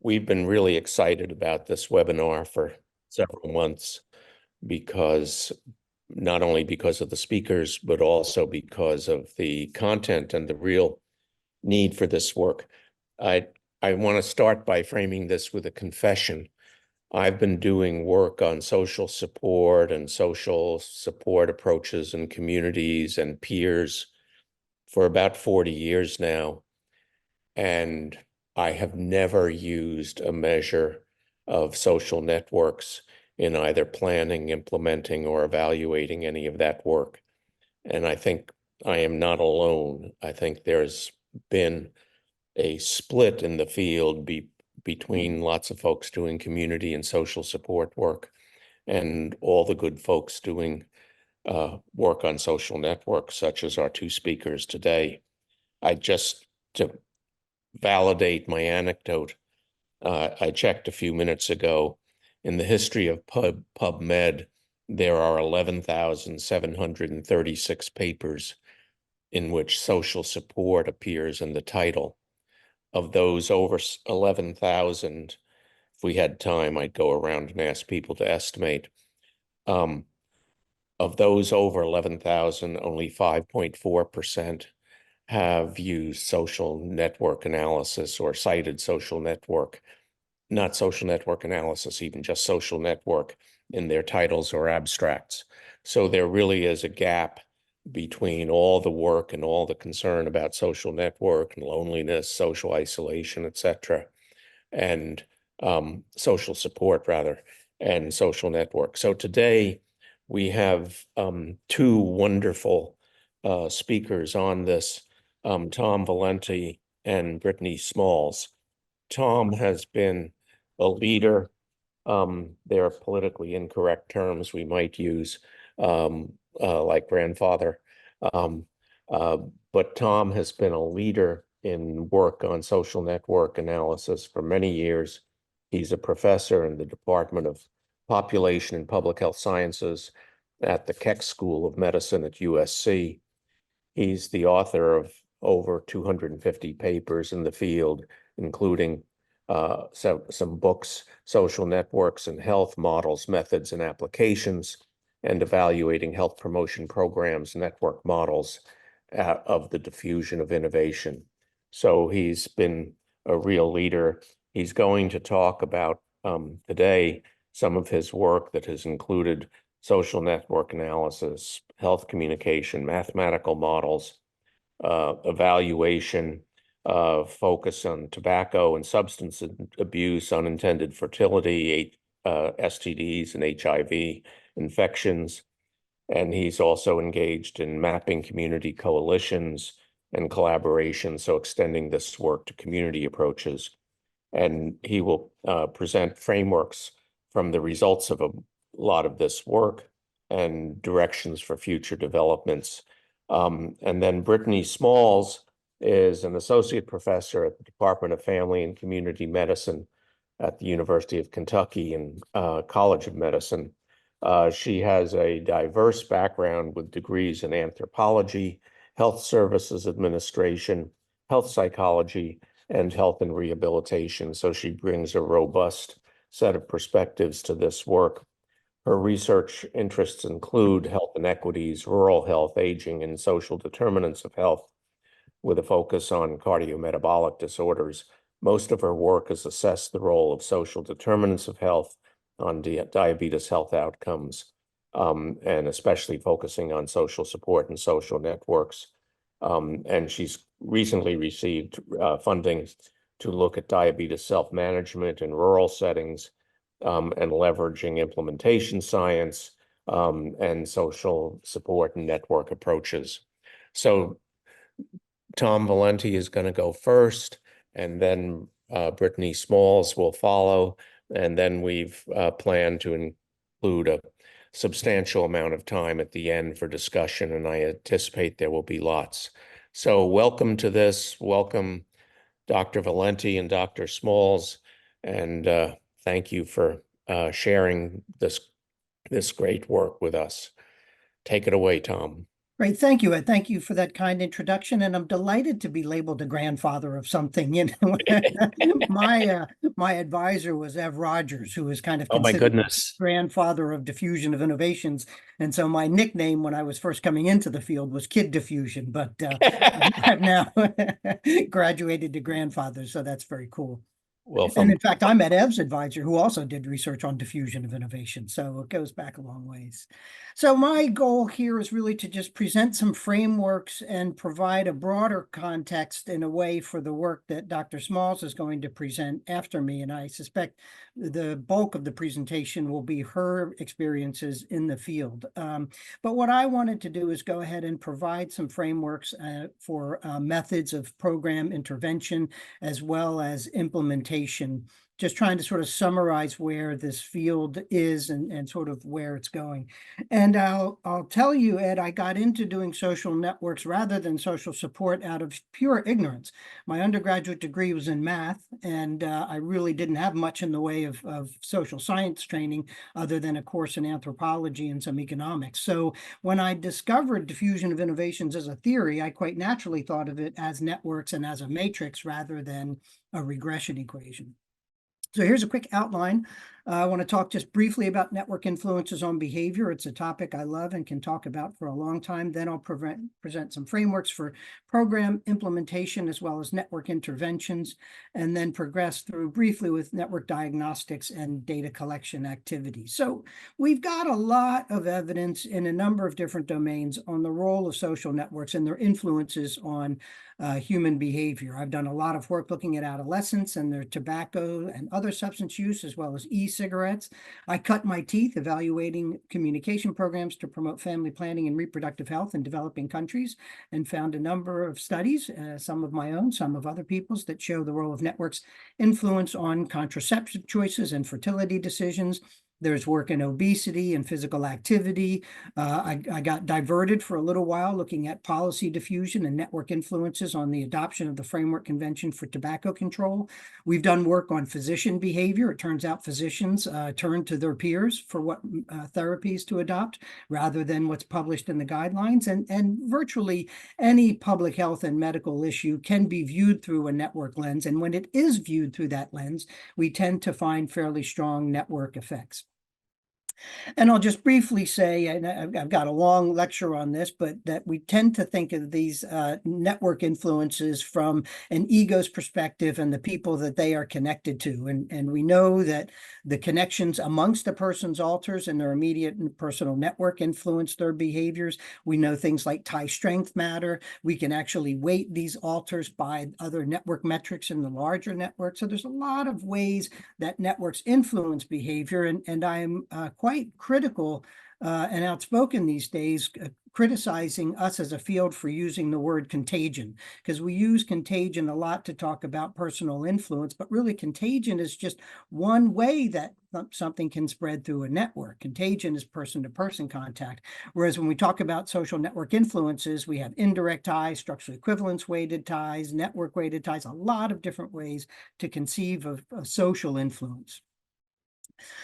We've been really excited about this webinar for several months because not only because of the speakers, but also because of the content and the real need for this work. I want to start by framing this with a confession. I've been doing work on social support and social support approaches in communities and peers for about 40 years now. And I have never used a measure of social networks in either planning, implementing, or evaluating any of that work. And I think I am not alone. I think there's been a split in the field between lots of folks doing community and social support work and all the good folks doing work on social networks, such as our two speakers today. To validate my anecdote, I checked a few minutes ago. In the history of PubMed, there are 11,736 papers in which social support appears in the title. Of those over 11,000, if we had time, I'd go around and ask people to estimate. Of those over 11,000, only 5.4% have used social network analysis or cited social network, not social network analysis, even just social network in their titles or abstracts. So there really is a gap between all the work and all the concern about social network and loneliness, social isolation, etc., and social support, rather, and social network. So today we have two wonderful speakers on this, Tom Valente and Brittany Smalls. Tom has been a leader. There are politically incorrect terms we might use, like grandfather. Um, but Tom has been a leader in work on social network analysis for many years. He's a professor in the Department of Population and Public Health Sciences at the Keck School of Medicine at USC. He's the author of over 250 papers in the field, including some books, Social Networks and Health Models, Methods, and Applications, and Evaluating Health Promotion Programs, Network Models of the Diffusion of Innovation. So he's been a real leader. He's going to talk about today some of his work that has included social network analysis, health communication, mathematical models, evaluation, focus on tobacco and substance abuse, unintended fertility, STDs and HIV infections. And he's also engaged in mapping community coalitions and collaboration, so extending this work to community approaches. And he will present frameworks from the results of a lot of this work and directions for future developments. And then Brittany Smalls is an associate professor at the Department of Family and Community Medicine at the University of Kentucky and College of Medicine. She has a diverse background with degrees in anthropology, health services administration, health psychology, and health and rehabilitation. So she brings a robust set of perspectives to this work. Her research interests include health inequities, rural health, aging, and social determinants of health, with a focus on cardiometabolic disorders. Most of her work has assessed the role of social determinants of health on diabetes health outcomes, and especially focusing on social support and social networks. And she's recently received funding to look at diabetes self-management in rural settings, and leveraging implementation science, and social support and network approaches. So Tom Valente is going to go first, and then Brittany Smalls will follow, and then we've planned to include a substantial amount of time at the end for discussion, and I anticipate there will be lots. So welcome to this. Welcome, Dr. Valente and Dr. Smalls, and thank you for sharing this great work with us. Take it away, Tom. Great. Thank you, Ed. Thank you for that kind introduction. And I'm delighted to be labeled a grandfather of something. My advisor was Ev Rogers, who is kind of Oh my considered the goodness. grandfather of diffusion of innovations. And so my nickname when I was first coming into the field was Kid Diffusion, but I've now graduated to grandfather. So that's very cool. Well, And from in fact, I met Ev's advisor, who also did research on diffusion of innovation. So it goes back a long ways. So my goal here is really to just present some frameworks and provide a broader context in a way for the work that Dr. Smalls is going to present after me. And I suspect the bulk of the presentation will be her experiences in the field. But what I wanted to do is go ahead and provide some frameworks for methods of program intervention as well as implementation, just trying to sort of summarize where this field is and sort of where it's going. And I'll tell you, Ed, I got into doing social networks rather than social support out of pure ignorance. My undergraduate degree was in math, and I really didn't have much in the way of social science training other than a course in anthropology and some economics. So when I discovered diffusion of innovations as a theory, I quite naturally thought of it as networks and as a matrix rather than a regression equation. So here's a quick outline. I want to talk just briefly about network influences on behavior. It's a topic I love and can talk about for a long time. Then I'll present some frameworks for program implementation as well as network interventions, and then progress through briefly with network diagnostics and data collection activities. So we've got a lot of evidence in a number of different domains on the role of social networks and their influences on human behavior. I've done a lot of work looking at adolescents and their tobacco and other substance use, as well as e-cigarettes. I cut my teeth evaluating communication programs to promote family planning and reproductive health in developing countries, and found a number of studies, some of my own, some of other people's, that show the role of networks' influence on contraceptive choices and fertility decisions. There's work in obesity and physical activity. I got diverted for a little while looking at policy diffusion and network influences on the adoption of the Framework Convention for Tobacco Control. We've done work on physician behavior. It turns out physicians turn to their peers for what therapies to adopt rather than what's published in the guidelines. And virtually any public health and medical issue can be viewed through a network lens. And when it is viewed through that lens, we tend to find fairly strong network effects. And I'll just briefly say, and I've got a long lecture on this, but that we tend to think of these network influences from an ego's perspective and the people that they are connected to. And we know that the connections amongst a person's alters and their immediate and personal network influence their behaviors. We know things like tie strength matter. We can actually weight these alters by other network metrics in the larger network. So there's a lot of ways that networks influence behavior. And I'm quite critical and outspoken these days, criticizing us as a field for using the word contagion, because we use contagion a lot to talk about personal influence, but really contagion is just one way that something can spread through a network. Contagion is person-to-person contact. Whereas when we talk about social network influences, we have indirect ties, structural equivalence weighted ties, network weighted ties, a lot of different ways to conceive of social influence.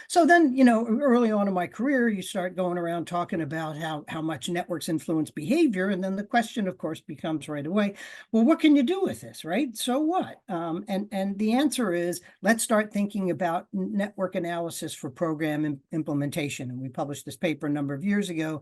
So then, early on in my career, you start going around talking about how much networks influence behavior. And then the question, of course, becomes right away, well, what can you do with this, right? So what? And the answer is, let's start thinking about network analysis for program implementation. And we published this paper a number of years ago,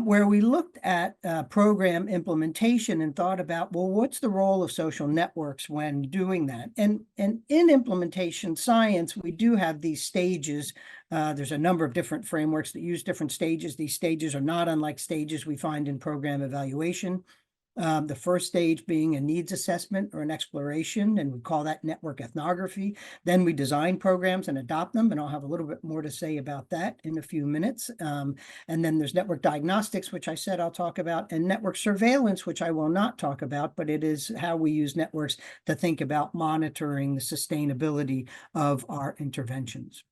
where we looked at program implementation and thought about, well, what's the role of social networks when doing that? And in implementation science, we do have these stages. There's a number of different frameworks that use different stages. These stages are not unlike stages we find in program evaluation. The first stage being a needs assessment or an exploration, and we call that network ethnography. Then we design programs and adopt them, and I'll have a little bit more to say about that in a few minutes. And then there's network diagnostics, which I said I'll talk about, and network surveillance, which I will not talk about, but it is how we use networks to think about monitoring the sustainability of our interventions.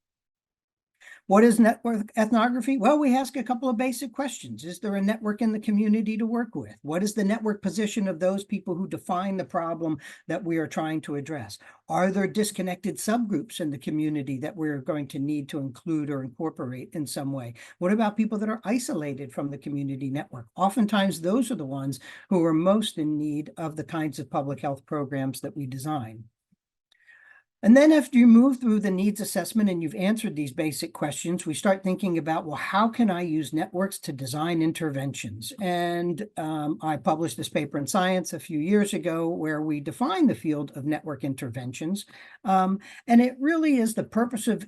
What is network ethnography? Well, we ask a couple of basic questions. Is there a network in the community to work with? What is the network position of those people who define the problem that we are trying to address? Are there disconnected subgroups in the community that we're going to need to include or incorporate in some way? What about people that are isolated from the community network? Oftentimes, those are the ones who are most in need of the kinds of public health programs that we design. And then after you move through the needs assessment and you've answered these basic questions, we start thinking about, well, how can I use networks to design interventions? And I published this paper in Science a few years ago where we defined the field of network interventions. And it really is the purpose of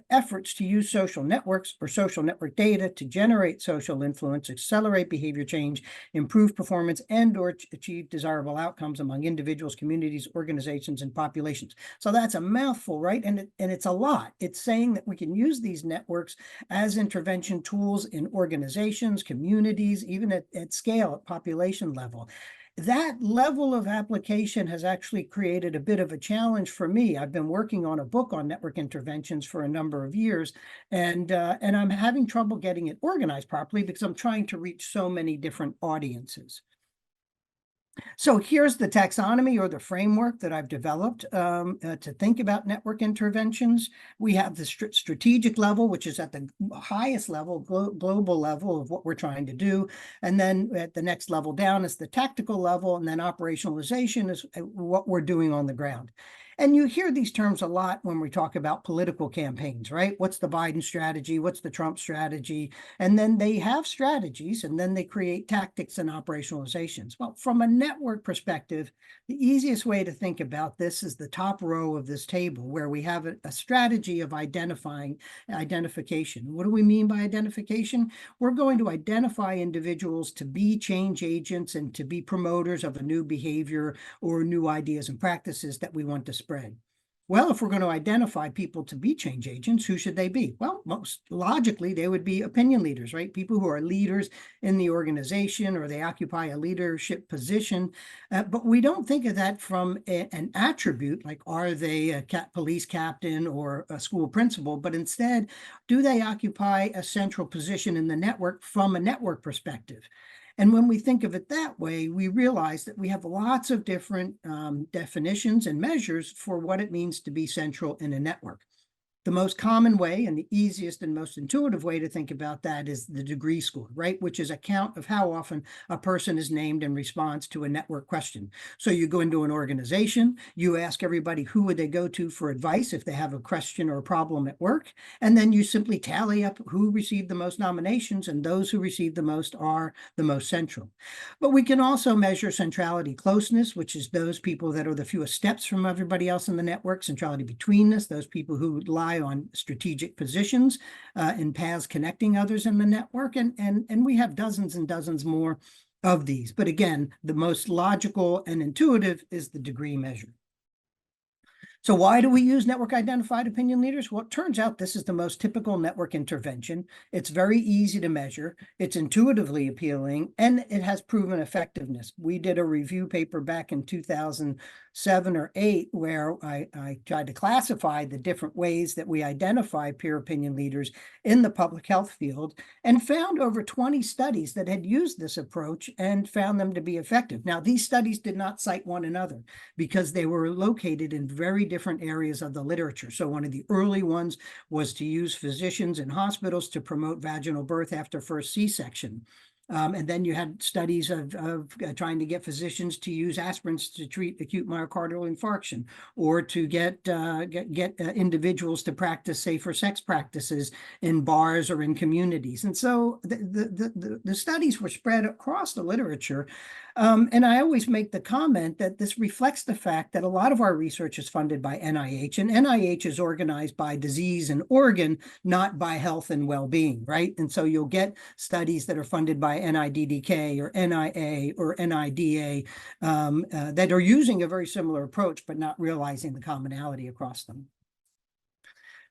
efforts to use social networks or social network data to generate social influence, accelerate behavior change, improve performance, and or achieve desirable outcomes among individuals, communities, organizations, and populations. So that's a mouthful, right? And it's a lot. It's saying that we can use these networks as intervention tools in organizations, communities, even at scale, at population level. That level of application has actually created a bit of a challenge for me. I've been working on a book on network interventions for a number of years, and I'm having trouble getting it organized properly because I'm trying to reach so many different audiences. So here's the taxonomy or the framework that I've developed to think about network interventions. We have the strategic level, which is at the highest level, global level of what we're trying to do. And then at the next level down is the tactical level, and then operationalization is what we're doing on the ground. And you hear these terms a lot when we talk about political campaigns, right? What's the Biden strategy? What's the Trump strategy? And then they have strategies, and then they create tactics and operationalizations. Well, from a network perspective, the easiest way to think about this is the top row of this table, where we have a strategy of identification. What do we mean by identification? We're going to identify individuals to be change agents and to be promoters of a new behavior or new ideas and practices that we want to spread. Well, if we're going to identify people to be change agents, who should they be? Well, most logically, they would be opinion leaders, right? People who are leaders in the organization or they occupy a leadership position. But we don't think of that from an attribute, like are they a police captain or a school principal, but instead, do they occupy a central position in the network from a network perspective? And when we think of it that way, we realize that we have lots of different definitions and measures for what it means to be central in a network. The most common way and the easiest and most intuitive way to think about that is the degree score, right? Which is a count of how often a person is named in response to a network question. So you go into an organization, you ask everybody who would they go to for advice if they have a question or a problem at work, and then you simply tally up who received the most nominations, and those who received the most are the most central. But we can also measure centrality closeness, which is those people that are the fewest steps from everybody else in the network, centrality betweenness, those people who lie on strategic positions in paths connecting others in the network. And we have dozens and dozens more of these. But again, the most logical and intuitive is the degree measure. So why do we use network identified opinion leaders? Well, it turns out this is the most typical network intervention. It's very easy to measure. It's intuitively appealing, and it has proven effectiveness. We did a review paper back in 2007 or 8 where I tried to classify the different ways that we identify peer opinion leaders in the public health field and found over 20 studies that had used this approach and found them to be effective. Now, these studies did not cite one another because they were located in very different areas of the literature. So one of the early ones was to use physicians in hospitals to promote vaginal birth after first C-section. And then you had studies of trying to get physicians to use aspirins to treat acute myocardial infarction, or to get individuals to practice safer sex practices in bars or in communities. And so the studies were spread across the literature. And I always make the comment that this reflects the fact that a lot of our research is funded by NIH, and NIH is organized by disease and organ, not by health and well-being, right? And so you'll get studies that are funded by NIDDK or NIA or NIDA that are using a very similar approach, but not realizing the commonality across them.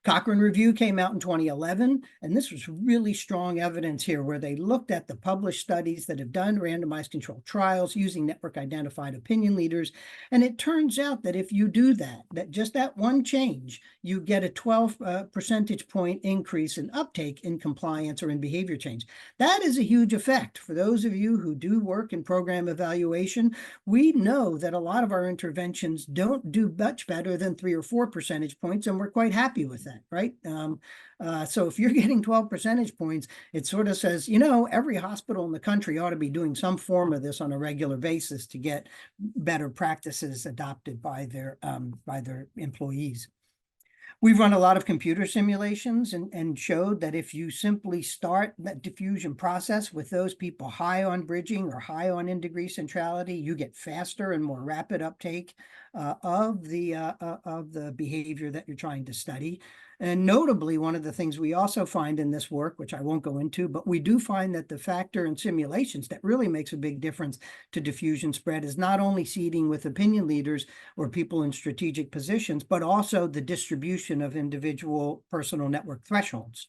Cochrane Review came out in 2011, and this was really strong evidence here where they looked at the published studies that have done randomized controlled trials using network identified opinion leaders. And it turns out that if you do that just that one change, you get a 12 percentage point increase in uptake in compliance or in behavior change. That is a huge effect. For those of you who do work in program evaluation, we know that a lot of our interventions don't do much better than 3 or 4 percentage points, and we're quite happy with that, right? So if you're getting 12 percentage points, it sort of says, every hospital in the country ought to be doing some form of this on a regular basis to get better practices adopted by their employees. We've run a lot of computer simulations and showed that if you simply start that diffusion process with those people high on bridging or high on in-degree centrality, you get faster and more rapid uptake of the behavior that you're trying to study. And notably, one of the things we also find in this work, which I won't go into, but we do find that the factor in simulations that really makes a big difference to diffusion spread is not only seeding with opinion leaders or people in strategic positions, but also the distribution of individual personal network thresholds.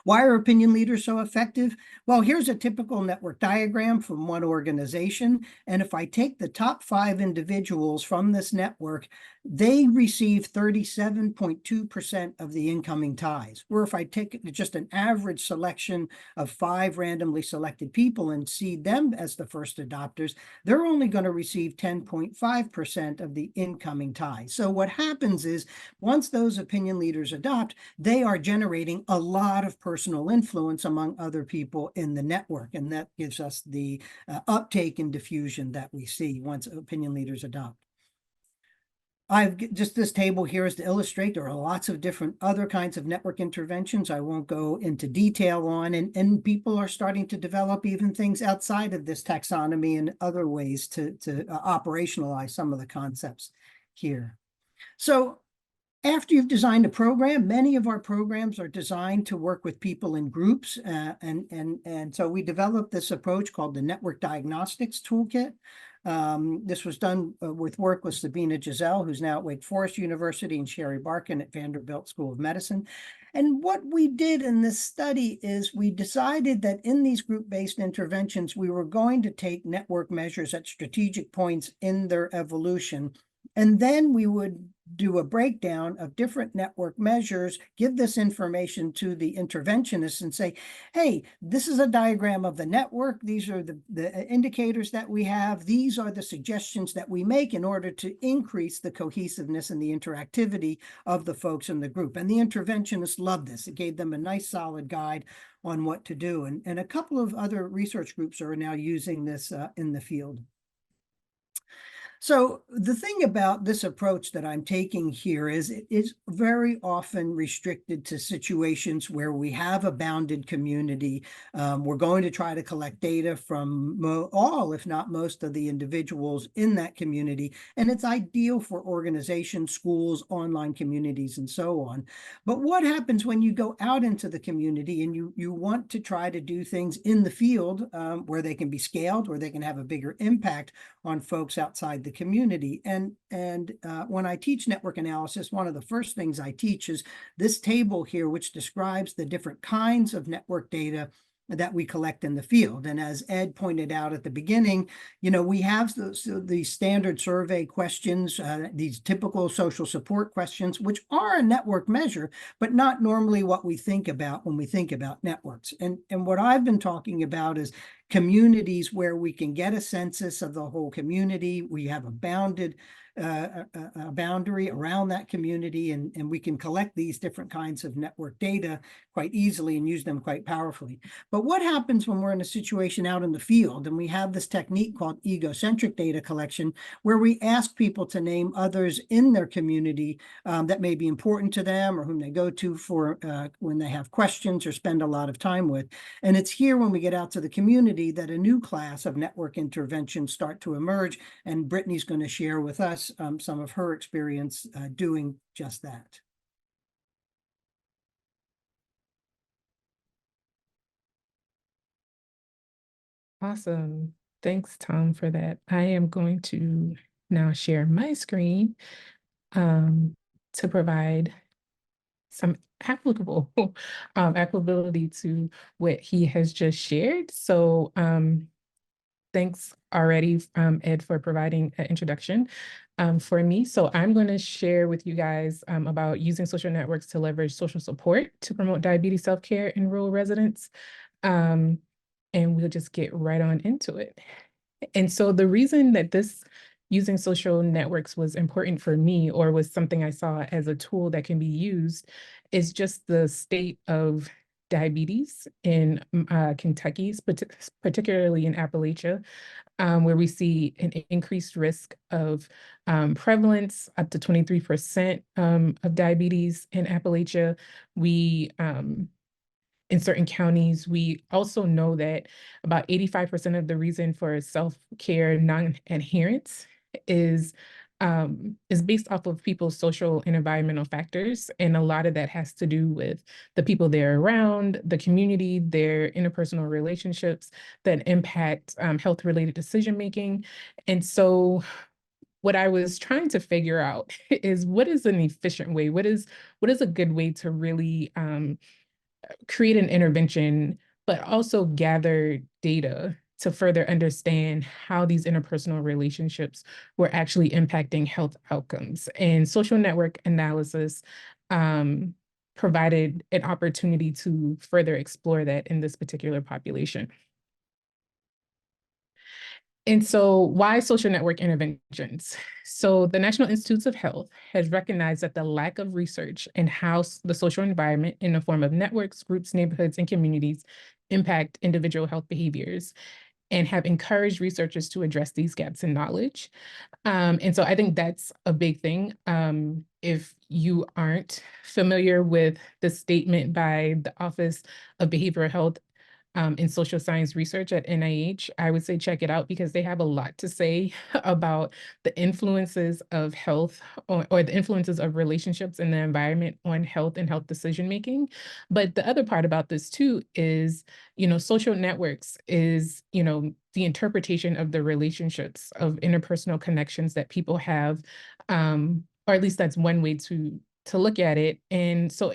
Why are opinion leaders so effective? Well, here's a typical network diagram from one organization. And if I take the top 5 individuals from this network, they receive 37.2% of the incoming ties. Or if I take just an average selection of 5 randomly selected people and seed them as the first adopters, they're only going to receive 10.5% of the incoming ties. So what happens is once those opinion leaders adopt, they are generating a lot of personal influence among other people in the network. And that gives us the uptake and diffusion that we see once opinion leaders adopt. I've just this table here is to illustrate there are lots of different other kinds of network interventions I won't go into detail on, and people are starting to develop even things outside of this taxonomy and other ways to operationalize some of the concepts here. So after you've designed a program, many of our programs are designed to work with people in groups. And so we developed this approach called the Network Diagnostics Toolkit. This was done with work with Sabina Giselle, who's now at Wake Forest University, and Sherry Barkin at Vanderbilt School of Medicine. And what we did in this study is we decided that in these group-based interventions, we were going to take network measures at strategic points in their evolution. And then we would do a breakdown of different network measures, give this information to the interventionists and say, hey, this is a diagram of the network. These are the indicators that we have. These are the suggestions that we make in order to increase the cohesiveness and the interactivity of the folks in the group. And the interventionists loved this. It gave them a nice solid guide on what to do. And a couple of other research groups are now using this in the field. So the thing about this approach that I'm taking here is it is very often restricted to situations where we have a bounded community. We're going to try to collect data from all, if not most, of the individuals in that community. And it's ideal for organizations, schools, online communities, and so on. But what happens when you go out into the community and you want to try to do things in the field where they can be scaled, where they can have a bigger impact on folks outside the community. And when I teach network analysis, one of the first things I teach is this table here, which describes the different kinds of network data that we collect in the field. And as Ed pointed out at the beginning, we have the standard survey questions, these typical social support questions, which are a network measure, but not normally what we think about when we think about networks. And what I've been talking about is communities where we can get a census of the whole community. We have a bounded a boundary around that community, and we can collect these different kinds of network data quite easily and use them quite powerfully. But what happens when we're in a situation out in the field and we have this technique called egocentric data collection, where we ask people to name others in their community that may be important to them or whom they go to for when they have questions or spend a lot of time with. And it's here when we get out to the community that a new class of network interventions start to emerge. And Brittany's going to share with us some of her experience doing just that. Awesome. Thanks, Tom, for that. I am going to now share my screen to provide some applicable applicability to what he has just shared. So thanks already, Ed, for providing an introduction for me. So I'm going to share with you guys about using social networks to leverage social support to promote diabetes self-care in rural residents. And we'll just get right on into it. And so the reason that this using social networks was important for me, or was something I saw as a tool that can be used, is just the state of diabetes in Kentucky, particularly in Appalachia, where we see an increased risk of prevalence, up to 23% of diabetes in Appalachia. We in certain counties, we also know that about 85% of the reason for self-care non-adherence is based off of people's social and environmental factors. And a lot of that has to do with the people they're around, the community, their interpersonal relationships that impact health-related decision-making. And so what I was trying to figure out is, what is an efficient way? What is a good way to really create an intervention, but also gather data to further understand how these interpersonal relationships were actually impacting health outcomes. And social network analysis provided an opportunity to further explore that in this particular population. And so why social network interventions? So the National Institutes of Health has recognized that the lack of research in how the social environment in the form of networks, groups, neighborhoods, and communities impact individual health behaviors, and have encouraged researchers to address these gaps in knowledge. And so I think that's a big thing. If you aren't familiar with the statement by the Office of Behavioral Health in social science research at NIH, I would say check it out, because they have a lot to say about the influences of health, or the influences of relationships in the environment on health and health decision making. But the other part about this too is, social networks is, the interpretation of the relationships of interpersonal connections that people have, or at least that's one way to look at it. And so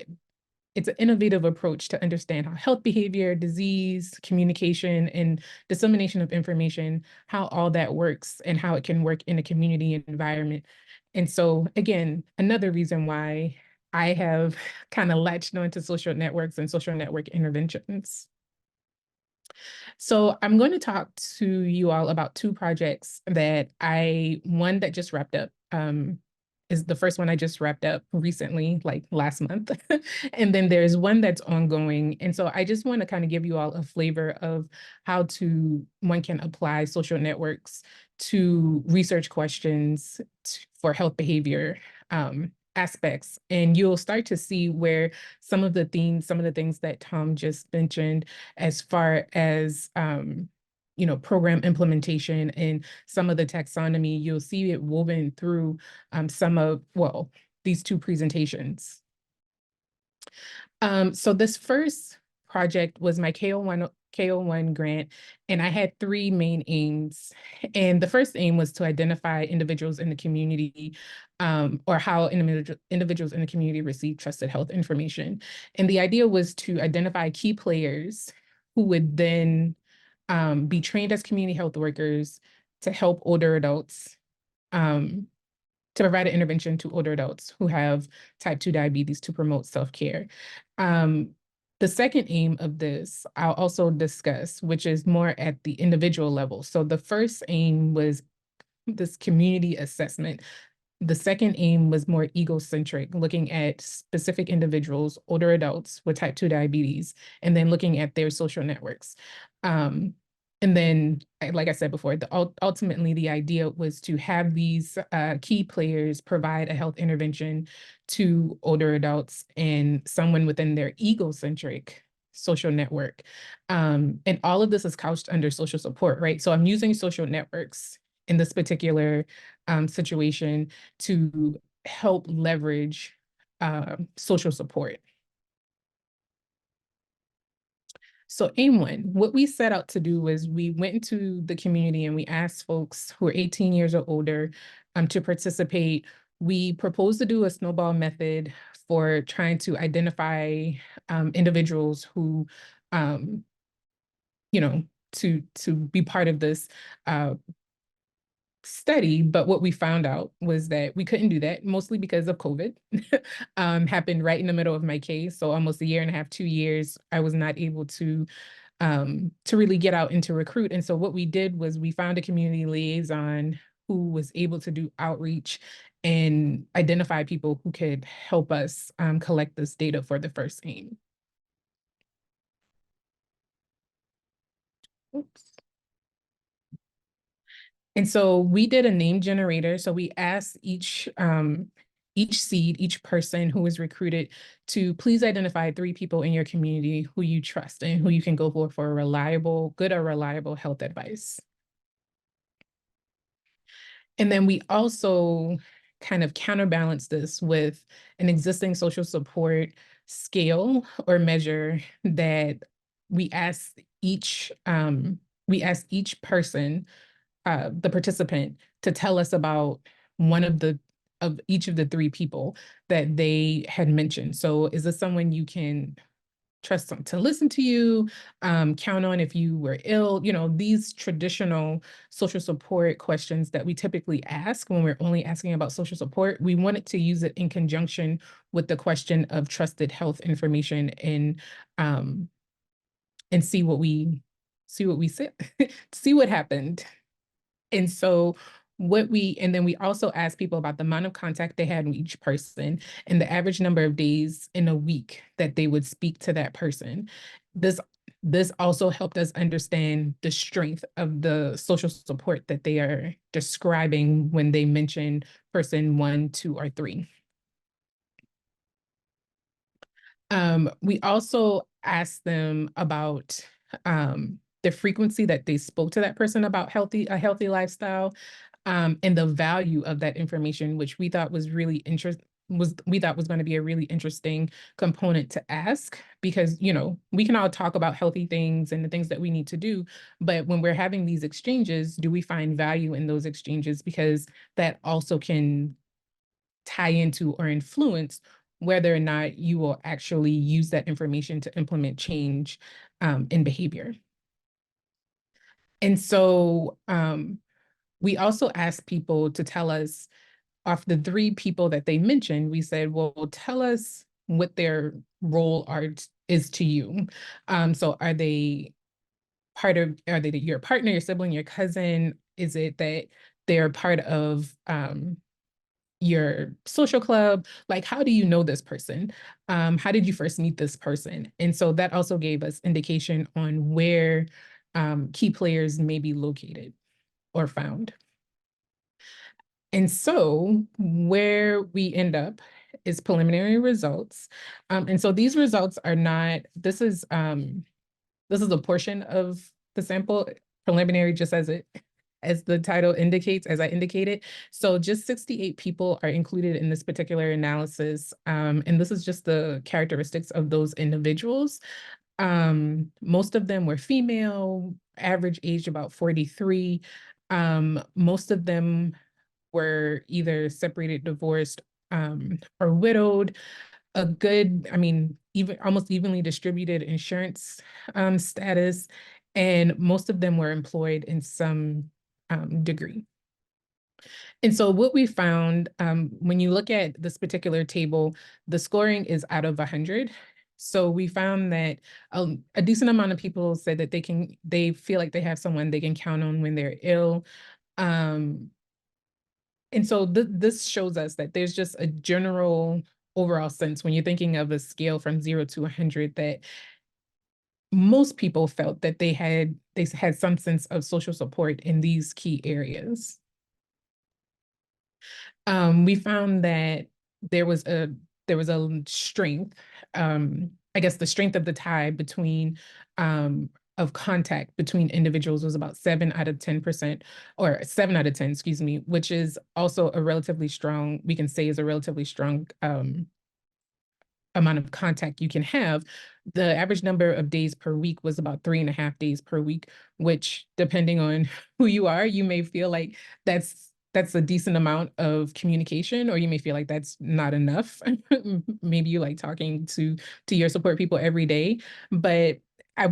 it's an innovative approach to understand how health behavior, disease, communication, and dissemination of information, how all that works and how it can work in a community environment. And so, again, another reason why I have kind of latched onto social networks and social network interventions. So I'm going to talk to you all about two projects that one that just wrapped up, is the first one I just wrapped up recently, like last month. And then there's one that's ongoing. And so I just want to kind of give you all a flavor of how one can apply social networks to research questions for health behavior aspects. And you'll start to see where some of the things that Tom just mentioned, as far as program implementation and some of the taxonomy, you'll see it woven through these two presentations. So this first project was my K01 grant, and I had three main aims. And the first aim was to identify individuals in the community, or how individuals in the community receive trusted health information. And the idea was to identify key players who would then be trained as community health workers to help older adults, to provide an intervention to older adults who have type 2 diabetes to promote self-care. The second aim of this, I'll also discuss, which is more at the individual level. So the first aim was this community assessment. The second aim was more egocentric, looking at specific individuals, older adults with type 2 diabetes, and then looking at their social networks. And then, like I said before, ultimately the idea was to have these key players provide a health intervention to older adults and someone within their egocentric social network. And all of this is couched under social support, right? So I'm using social networks in this particular situation to help leverage social support. So aim one, what we set out to do was we went into the community and we asked folks who are 18 years or older to participate we proposed to do a snowball method for trying to identify individuals who, you know, to be part of this study. But what we found out was that we couldn't do that, mostly because of COVID. Happened right in the middle of my case. So almost a year and a half, 2 years, I was not able to really get out and to recruit. And so what we did was we found a community liaison who was able to do outreach and identify people who could help us collect this data for the first aim. Oops. And so we did a name generator. So we asked each seed, each person who was recruited to please identify 3 people in your community who you trust and who you can go for reliable, good or reliable health advice. And then we also kind of counterbalance this with an existing social support scale or measure that we ask each person, the participant, to tell us about one of each of the 3 people that they had mentioned. So is this someone you can trust them to listen to you, count on if you were ill, these traditional social support questions that we typically ask when we're only asking about social support. We wanted to use it in conjunction with the question of trusted health information and see what we said, see what happened. And so and then we also asked people about the amount of contact they had with each person and the average number of days in a week that they would speak to that person. This also helped us understand the strength of the social support that they are describing when they mention person 1, 2, or 3. We also asked them about the frequency that they spoke to that person about a healthy lifestyle, and the value of that information, which we thought was really was going to be a really interesting component to ask, because we can all talk about healthy things and the things that we need to do, but when we're having these exchanges, do we find value in those exchanges? Because that also can tie into or influence whether or not you will actually use that information to implement change in behavior. And so we also asked people to tell us, of the 3 people that they mentioned, we said, well, tell us what their role is to you. So are they your partner, your sibling, your cousin? Is it that they're part of your social club? Like, how do you know this person? How did you first meet this person? And so that also gave us indication on where key players may be located or found. And so where we end up is preliminary results. And so these results are not, this is a portion of the sample, preliminary, just as the title indicates, as I indicated. So just 68 people are included in this particular analysis. And this is just the characteristics of those individuals. Most of them were female, average age about 43. Most of them were either separated, divorced, or widowed. Even almost evenly distributed insurance status, and most of them were employed in some degree. And so what we found, when you look at this particular table, the scoring is out of 100. So we found that a decent amount of people said that they feel like they have someone they can count on when they're ill. And so this shows us that there's just a general overall sense when you're thinking of a scale from 0 to 100 that most people felt that they had some sense of social support in these key areas. We found that there was a strength, I guess the strength of the tie between of contact between individuals was about 7 out of 10%, or 7 out of 10, excuse me, which is also a relatively strong, we can say is a relatively strong amount of contact you can have. The average number of days per week was about 3.5 days per week, which, depending on who you are, you may feel like that's that's a decent amount of communication, or you may feel like that's not enough. Maybe you like talking to your support people every day, but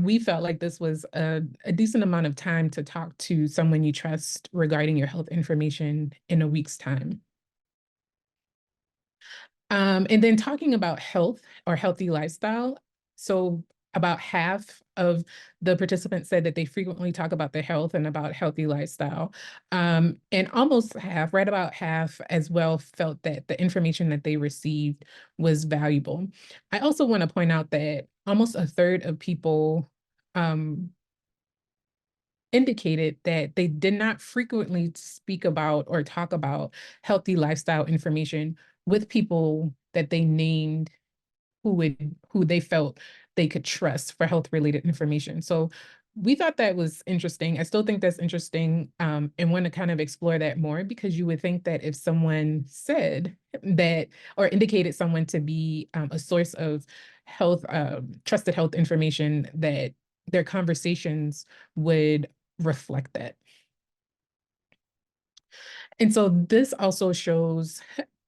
we felt like this was a decent amount of time to talk to someone you trust regarding your health information in a week's time. And then talking about health or healthy lifestyle. So about half of the participants said that they frequently talk about their health and about healthy lifestyle. And almost half, right about half as well, felt that the information that they received was valuable. I also want to point out that almost a third of people indicated that they did not frequently speak about or talk about healthy lifestyle information with people that they named who they felt they could trust for health related information. So we thought that was interesting. I still think that's interesting, and want to kind of explore that more, because you would think that if someone said that or indicated someone to be a source of health, trusted health information, that their conversations would reflect that. And so this also shows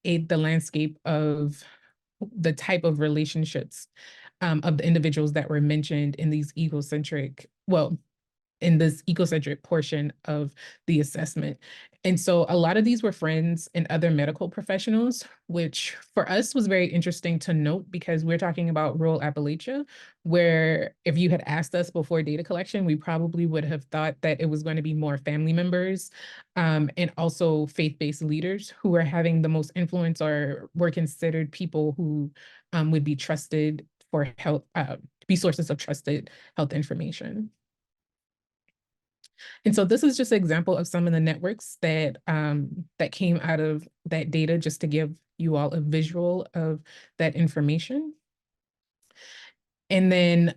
the landscape of the type of relationships of the individuals that were mentioned in these egocentric, well, in this egocentric portion of the assessment. And so a lot of these were friends and other medical professionals, which for us was very interesting to note, because we're talking about rural Appalachia, where if you had asked us before data collection, we probably would have thought that it was going to be more family members, and also faith-based leaders who were having the most influence or were considered people who would be trusted for health, be sources of trusted health information. And so this is just an example of some of the networks that that came out of that data, just to give you all a visual of that information. And then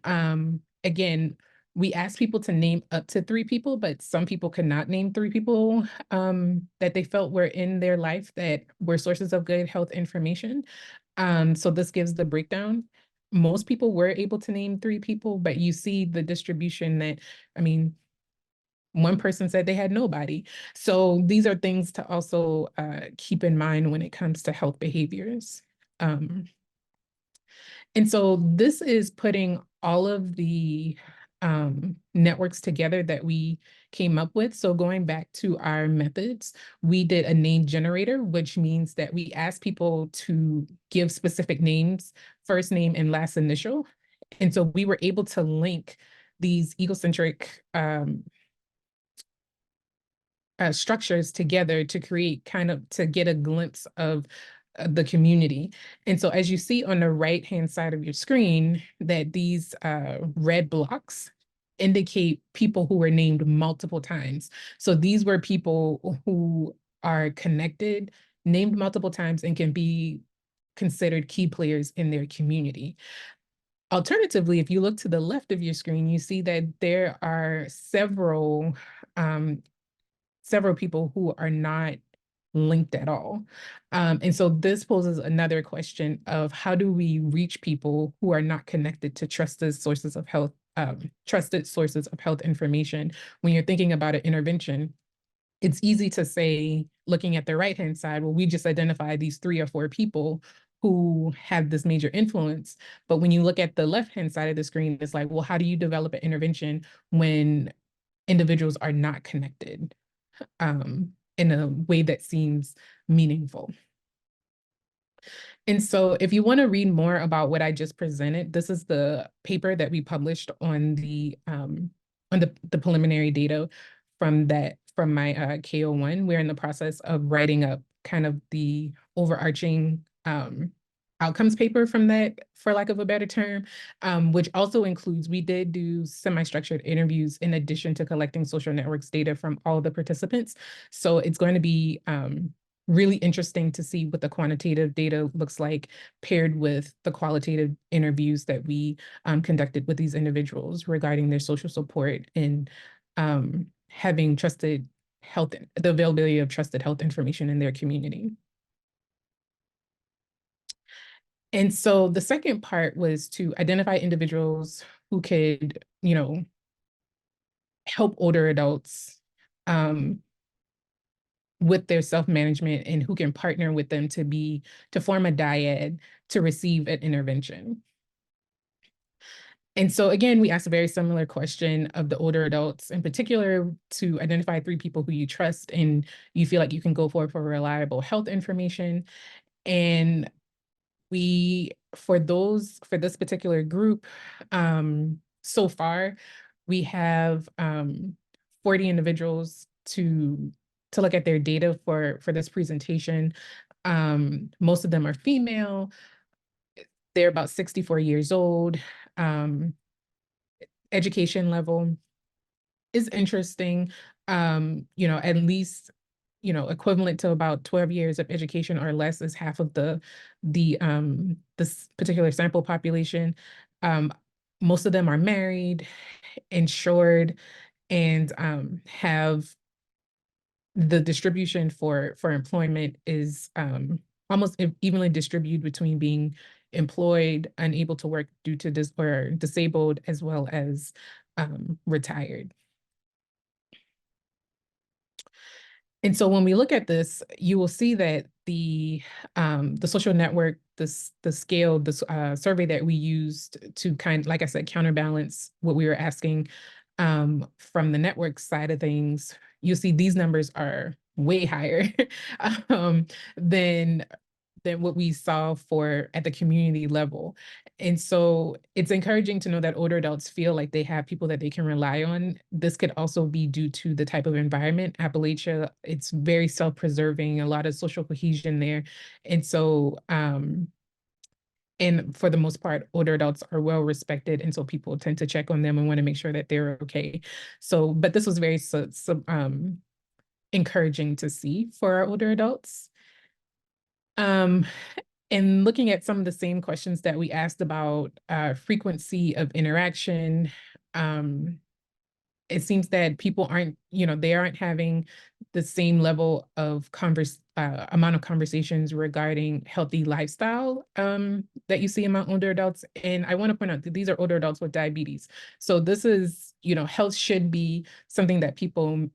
again, we asked people to name up to 3 people, but some people could not name 3 people that they felt were in their life that were sources of good health information. So this gives the breakdown. Most people were able to name 3 people, but you see the distribution that, I mean, one person said they had nobody. So these are things to also keep in mind when it comes to health behaviors. And so this is putting all of the networks together that we came up with. So going back to our methods, we did a name generator, which means that we asked people to give specific names, first name and last initial. And so we were able to link these egocentric structures together to create to get a glimpse of the community. And so as you see on the right-hand side of your screen, that these red blocks indicate people who were named multiple times. So these were people who are connected, named multiple times, and can be considered key players in their community. Alternatively, if you look to the left of your screen, you see that there are several people who are not linked at all. And so this poses another question of how do we reach people who are not connected to trusted sources of health information. When you're thinking about an intervention, it's easy to say, looking at the right-hand side, well, we just identify these 3 or 4 people who have this major influence. But when you look at the left-hand side of the screen, it's like, well, how do you develop an intervention when individuals are not connected in a way that seems meaningful? And so if you want to read more about what I just presented, this is the paper that we published on the preliminary data from my K01. We're in the process of writing up kind of the overarching outcomes paper from that, for lack of a better term, which also includes, we did do semi-structured interviews in addition to collecting social networks data from all the participants. So it's going to be really interesting to see what the quantitative data looks like paired with the qualitative interviews that we conducted with these individuals regarding their social support and having trusted health, the availability of trusted health information in their community. And so the second part was to identify individuals who could, you know, help older adults with their self-management and who can partner with them to form a dyad to receive an intervention. And so again, we asked a very similar question of the older adults, in particular, to identify 3 people who you trust and you feel like you can go for reliable health information. And for this particular group, so far, we have 40 individuals to look at their data for this presentation. Most of them are female. They're about 64 years old. Education level is interesting, at least, equivalent to about 12 years of education or less is half of this particular sample population. Most of them are married, insured, and have the distribution for employment is almost evenly distributed between being employed, unable to work due to or disabled, as well as retired. And so when we look at this, you will see that the social network, the scale, the survey that we used to like I said, counterbalance what we were asking from the network side of things, you'll see these numbers are way higher than what we saw at the community level. And so it's encouraging to know that older adults feel like they have people that they can rely on. This could also be due to the type of environment. Appalachia, it's very self-preserving, a lot of social cohesion there. And so, and for the most part, older adults are well respected. And so people tend to check on them and want to make sure that they're okay. So, but this was very encouraging to see for our older adults. And looking at some of the same questions that we asked about frequency of interaction, it seems that people aren't, they aren't having the same level of amount of conversations regarding healthy lifestyle that you see among older adults. And I want to point out that these are older adults with diabetes. So this is, health should be something that people,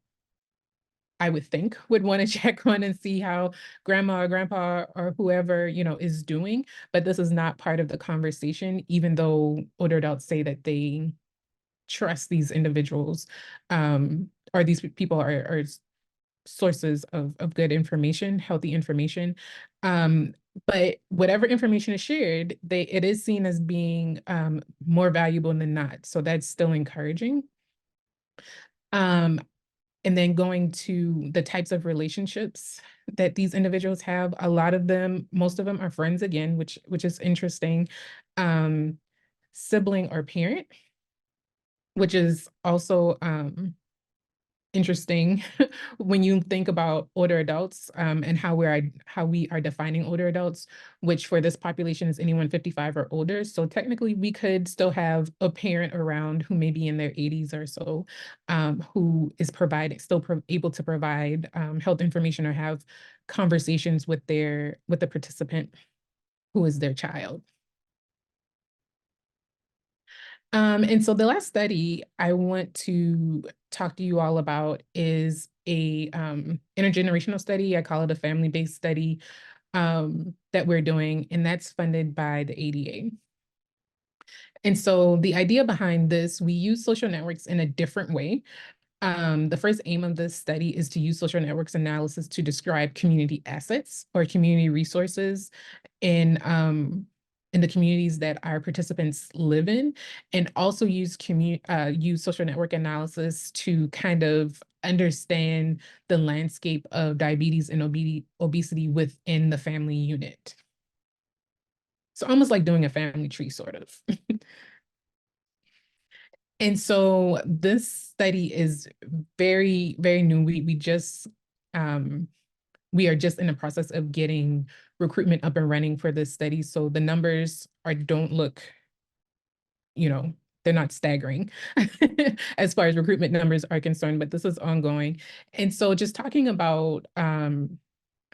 I would think, would want to check on and see how grandma or grandpa or whoever, is doing. But this is not part of the conversation, even though older adults say that they trust these individuals, or these people are sources of good information, healthy information. But whatever information is shared, it is seen as being more valuable than not. So that's still encouraging. And then going to the types of relationships that these individuals have, most of them are friends again, which is interesting. Sibling or parent, which is also interesting when you think about older adults and how we are defining older adults, which for this population is anyone 55 or older. So technically we could still have a parent around who may be in their 80s or so, who is able to provide health information or have conversations with the participant who is their child. And so the last study I want to talk to you all about is a intergenerational study. I call it a family-based study that we're doing, and that's funded by the ADA. And so the idea behind this, we use social networks in a different way. The first aim of this study is to use social networks analysis to describe community assets or community resources in the communities that our participants live in, and also use social network analysis to kind of understand the landscape of diabetes and obesity within the family unit. So almost like doing a family tree, sort of. And so this study is very, very new. We are just in the process of getting recruitment up and running for this study. So the numbers don't look, they're not staggering as far as recruitment numbers are concerned, but this is ongoing. And so just talking about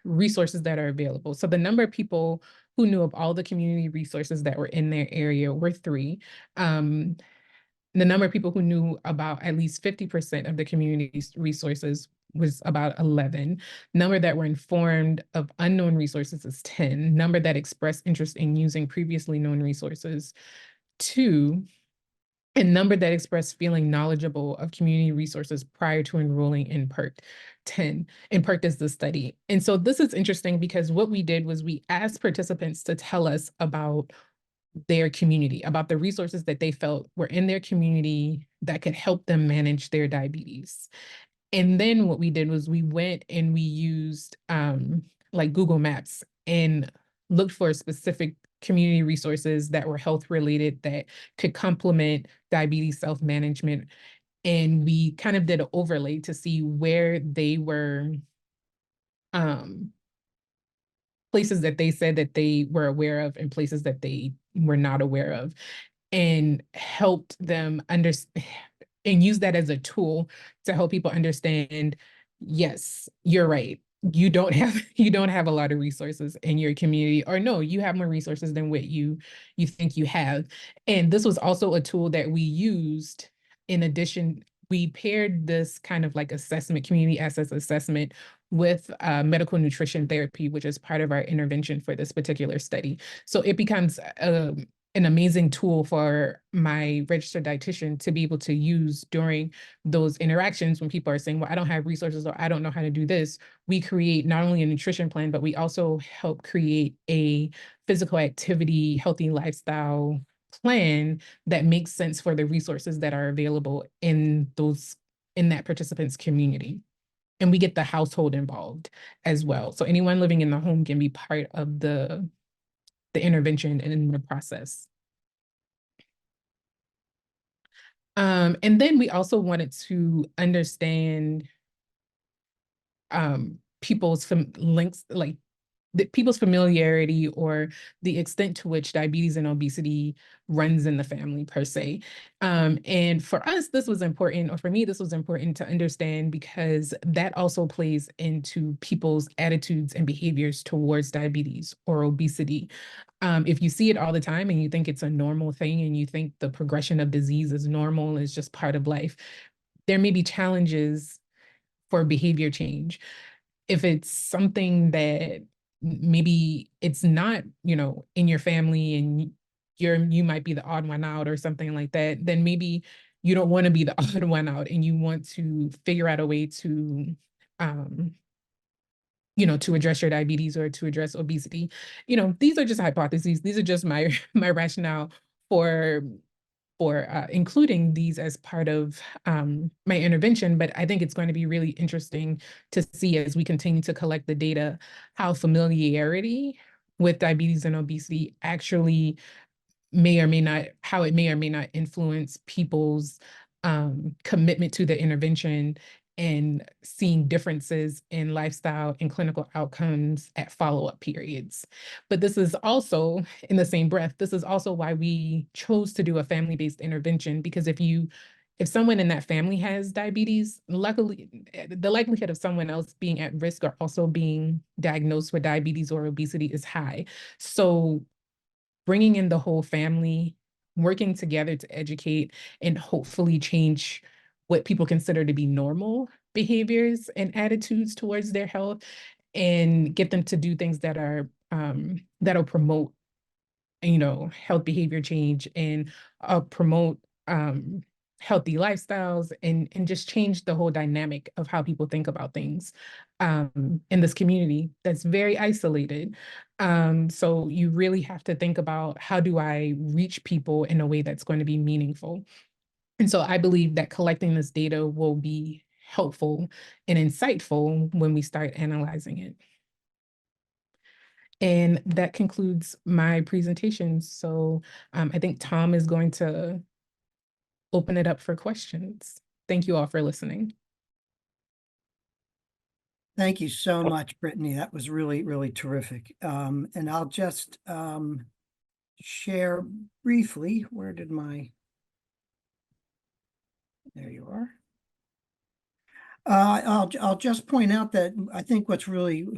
resources that are available. So the number of people who knew of all the community resources that were in their area were 3. the number of people who knew about at least 50% of the community's resources was about 11. Number that were informed of unknown resources is 10. Number that expressed interest in using previously known resources, 2. And number that expressed feeling knowledgeable of community resources prior to enrolling in PERT, 10. And PERT is the study. And so this is interesting because what we did was we asked participants to tell us about their community, about the resources that they felt were in their community that could help them manage their diabetes. And then what we did was we went and we used like Google Maps and looked for specific community resources that were health related that could complement diabetes self-management. And we kind of did an overlay to see where they were places that they said that they were aware of and places that they were not aware of, and helped them understand and use that as a tool to help people understand, yes, you're right. You don't have a lot of resources in your community, or no, you have more resources than what you think you have. And this was also a tool that we used in addition. We paired this kind of like assessment, community access assessment, with medical nutrition therapy, which is part of our intervention for this particular study. So it becomes an amazing tool for my registered dietitian to be able to use during those interactions when people are saying, well, I don't have resources or I don't know how to do this. We create not only a nutrition plan, but we also help create a physical activity, healthy lifestyle plan that makes sense for the resources that are available in that participant's community. And we get the household involved as well. So anyone living in the home can be part of the intervention and in the process. And then we also wanted to understand people's links, like people's familiarity or the extent to which diabetes and obesity runs in the family per se. And for us, this was important, or for me, this was important to understand because that also plays into people's attitudes and behaviors towards diabetes or obesity. If you see it all the time and you think it's a normal thing and you think the progression of disease is normal, is just part of life, there may be challenges for behavior change. If it's something that maybe it's not, in your family and you might be the odd one out or something like that, then maybe you don't want to be the odd one out and you want to figure out a way to to address your diabetes or to address obesity. These are just hypotheses. These are just my rationale for including these as part of my intervention. But I think it's going to be really interesting to see as we continue to collect the data, how familiarity with diabetes and obesity actually how it may or may not influence people's commitment to the intervention and seeing differences in lifestyle and clinical outcomes at follow-up periods. But this is also, in the same breath, this is also why we chose to do a family-based intervention, because if someone in that family has diabetes, luckily, the likelihood of someone else being at risk or also being diagnosed with diabetes or obesity is high. So bringing in the whole family, working together to educate and hopefully change what people consider to be normal behaviors and attitudes towards their health, and get them to do things that are that'll promote health behavior change and promote healthy lifestyles and just change the whole dynamic of how people think about things in this community that's very isolated. So you really have to think about, how do I reach people in a way that's going to be meaningful? And so I believe that collecting this data will be helpful and insightful when we start analyzing it. And that concludes my presentation. So I think Tom is going to open it up for questions. Thank you all for listening. Thank you so much, Brittany. That was really, really terrific. And I'll just share briefly, there you are. I'll just point out that I think what's really,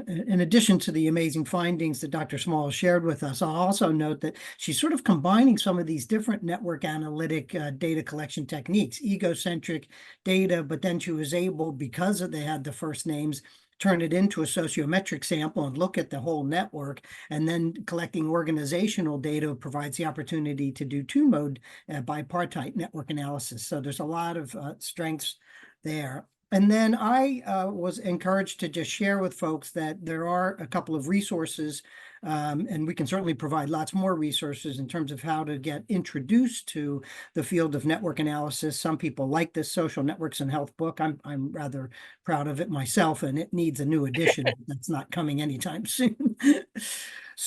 in addition to the amazing findings that Dr. Smalls shared with us, I'll also note that she's sort of combining some of these different network analytic data collection techniques, egocentric data, but then she was able, because they had the first names, turn it into a sociometric sample and look at the whole network, and then collecting organizational data provides the opportunity to do two-mode bipartite network analysis. So there's a lot of strengths there. And then I was encouraged to just share with folks that there are a couple of resources, and we can certainly provide lots more resources in terms of how to get introduced to the field of network analysis. Some people like this Social Networks and Health book. I'm rather proud of it myself, and it needs a new edition. That's not coming anytime soon.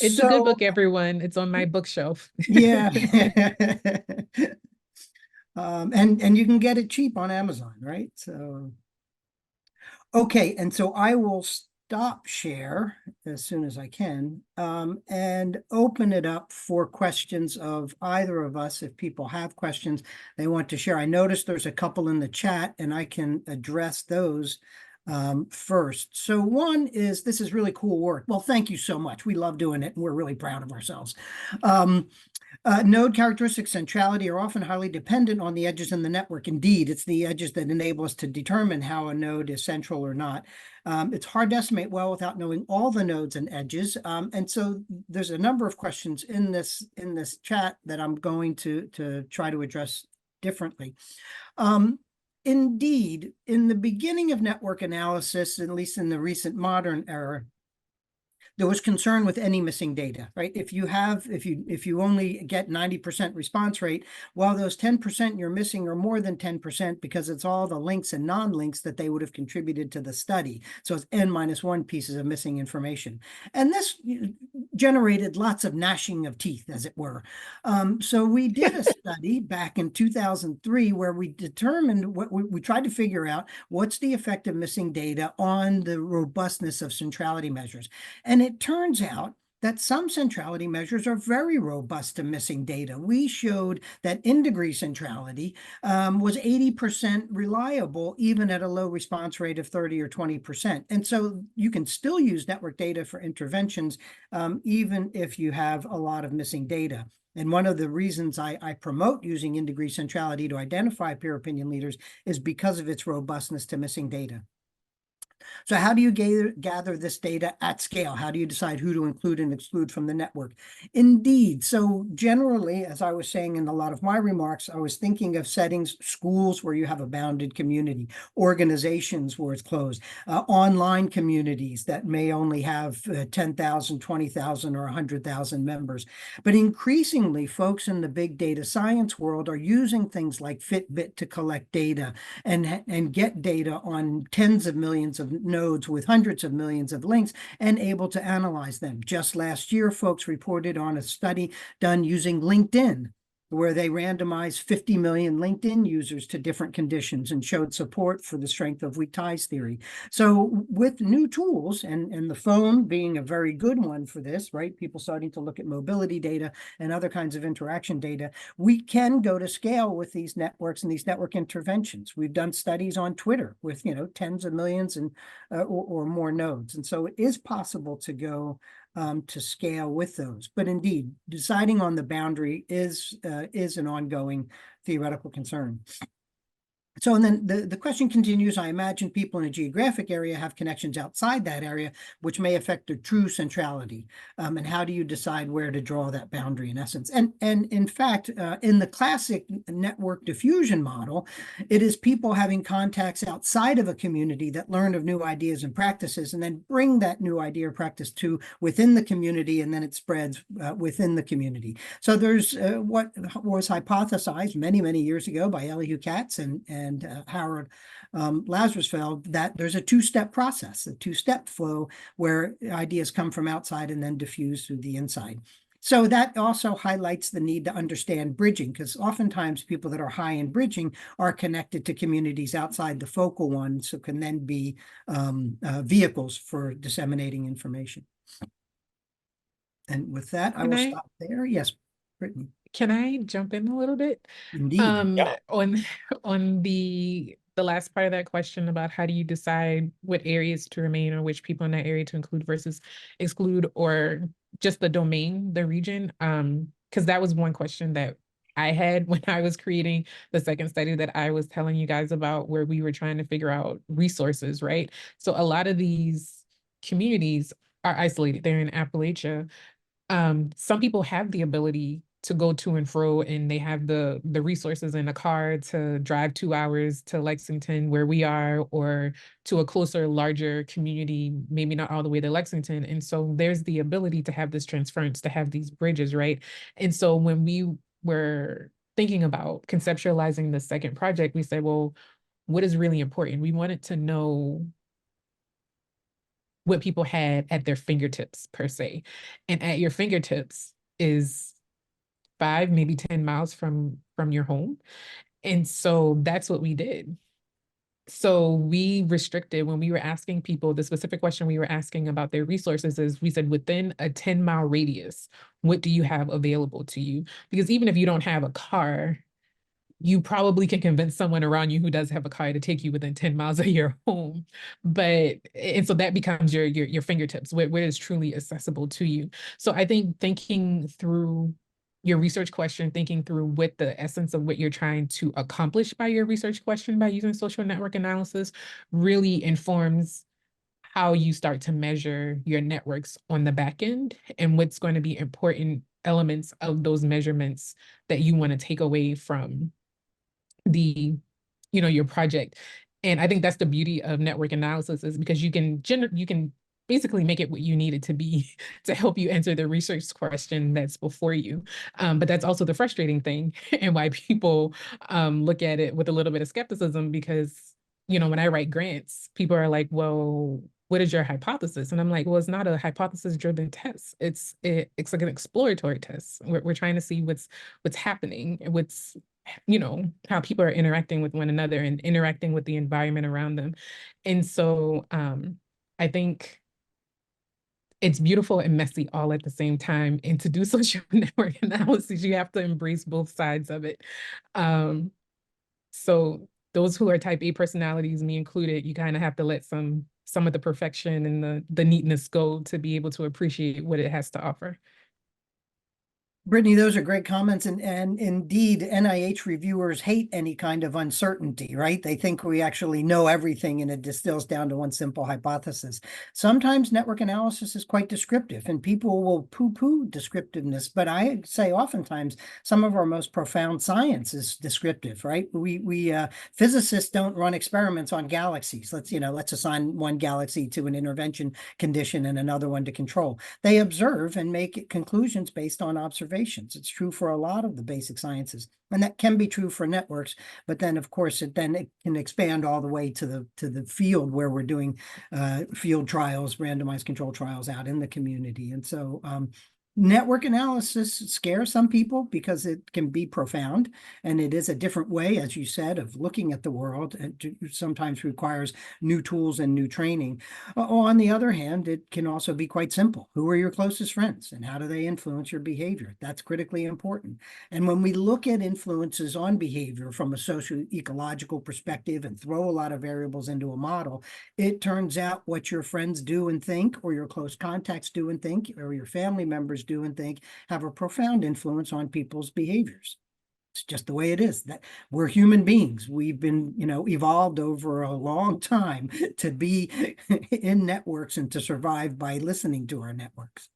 It's a good book, everyone. It's on my bookshelf. Yeah. And you can get it cheap on Amazon, right? So, okay, and so I will stop share as soon as I can, and open it up for questions of either of us. If people have questions they want to share. I noticed there's a couple in the chat, and I can address those first. So one is, this is really cool work. Well, thank you so much. We love doing it, and we're really proud of ourselves. Node characteristics centrality are often highly dependent on the edges in the network. Indeed, it's the edges that enable us to determine how a node is central or not. It's hard to estimate well without knowing all the nodes and edges. And so there's a number of questions in this chat that I'm going to try to address differently. Indeed, in the beginning of network analysis, at least in the recent modern era, there was concern with any missing data, right? If you only get 90% response rate, well, those 10% you're missing are more than 10% because it's all the links and non-links that they would have contributed to the study. So it's n-1 pieces of missing information. And this generated lots of gnashing of teeth, as it were. So we did a study back in 2003 where we determined what we tried to figure out what's the effect of missing data on the robustness of centrality measures. And it turns out that some centrality measures are very robust to missing data. We showed that in-degree centrality was 80% reliable, even at a low response rate of 30 or 20%. And so you can still use network data for interventions, even if you have a lot of missing data. And one of the reasons I promote using in-degree centrality to identify peer opinion leaders is because of its robustness to missing data. So how do you gather this data at scale? How do you decide who to include and exclude from the network? Indeed. So generally, as I was saying in a lot of my remarks, I was thinking of settings, schools where you have a bounded community, organizations where it's closed, online communities that may only have 10,000, 20,000, or 100,000 members. But increasingly, folks in the big data science world are using things like Fitbit to collect data and get data on tens of millions of nodes with hundreds of millions of links and able to analyze them. Just last year, folks reported on a study done using LinkedIn, where they randomized 50 million LinkedIn users to different conditions and showed support for the strength of weak ties theory. So with new tools, and the phone being a very good one for this, right? People starting to look at mobility data and other kinds of interaction data, we can go to scale with these networks and these network interventions. We've done studies on Twitter with, tens of millions and or more nodes. And so it is possible to go to scale with those. But indeed, deciding on the boundary is an ongoing theoretical concern. So, and then the question continues, I imagine people in a geographic area have connections outside that area, which may affect their true centrality. And how do you decide where to draw that boundary in essence? And in fact, in the classic network diffusion model, it is people having contacts outside of a community that learn of new ideas and practices and then bring that new idea or practice to within the community, and then it spreads within the community. So there's what was hypothesized many, many years ago by Elihu Katz and Howard Lazarsfeld, that there's a two-step process, a two-step flow where ideas come from outside and then diffuse through the inside. So that also highlights the need to understand bridging, because oftentimes people that are high in bridging are connected to communities outside the focal one, so can then be vehicles for disseminating information. And with that, I will stop there. Yes, Brittany. Can I jump in a little bit? Indeed. On the the last part of that question about how do you decide what areas to remain or which people in that area to include versus exclude, or just the domain, the region, because that was one question that I had when I was creating the second study that I was telling you guys about, where we were trying to figure out resources, right? So a lot of these communities are isolated. They're in Appalachia. Some people have the ability to go to and fro, and they have the resources in a car to drive 2 hours to Lexington, where we are, or to a closer, larger community, maybe not all the way to Lexington. And so there's the ability to have this transference, to have these bridges, right? And so when we were thinking about conceptualizing the second project, we said, well, what is really important? We wanted to know what people had at their fingertips, per se. And at your fingertips is 5, maybe 10 miles from your home. And so that's what we did. So we restricted, when we were asking people, the specific question we were asking about their resources is, we said, within a 10-mile radius, what do you have available to you? Because even if you don't have a car, you probably can convince someone around you who does have a car to take you within 10 miles of your home. And so that becomes your fingertips, where it's truly accessible to you. So I think thinking through your research question, thinking through what the essence of what you're trying to accomplish by your research question by using social network analysis really informs how you start to measure your networks on the back end, and what's going to be important elements of those measurements that you want to take away from your project. And I think that's the beauty of network analysis, is because you can basically make it what you need it to be to help you answer the research question that's before you. But that's also the frustrating thing, and why people look at it with a little bit of skepticism, because, when I write grants, people are like, well, what is your hypothesis? And I'm like, well, it's not a hypothesis-driven test. It's like an exploratory test. We're trying to see what's happening, how people are interacting with one another and interacting with the environment around them. And so I think it's beautiful and messy all at the same time. And to do social network analysis, you have to embrace both sides of it. So those who are type A personalities, me included, you kind of have to let some of the perfection and the neatness go to be able to appreciate what it has to offer. Brittany, those are great comments. And indeed, NIH reviewers hate any kind of uncertainty, right? They think we actually know everything and it distills down to one simple hypothesis. Sometimes network analysis is quite descriptive, and people will poo-poo descriptiveness. But I say oftentimes some of our most profound science is descriptive, right? We physicists don't run experiments on galaxies. Let's assign one galaxy to an intervention condition and another one to control. They observe and make conclusions based on observation. It's true for a lot of the basic sciences, and that can be true for networks. But then, of course, it can expand all the way to the field, where we're doing field trials, randomized control trials out in the community. And so network analysis scares some people because it can be profound, and it is a different way, as you said, of looking at the world, and sometimes requires new tools and new training. On the other hand, it can also be quite simple. Who are your closest friends, and how do they influence your behavior? That's critically important. And when we look at influences on behavior from a socio-ecological perspective and throw a lot of variables into a model, it turns out what your friends do and think, or your close contacts do and think, or your family members do and think, have a profound influence on people's behaviors. It's just the way it is. That we're human beings. We've been, evolved over a long time to be in networks and to survive by listening to our networks.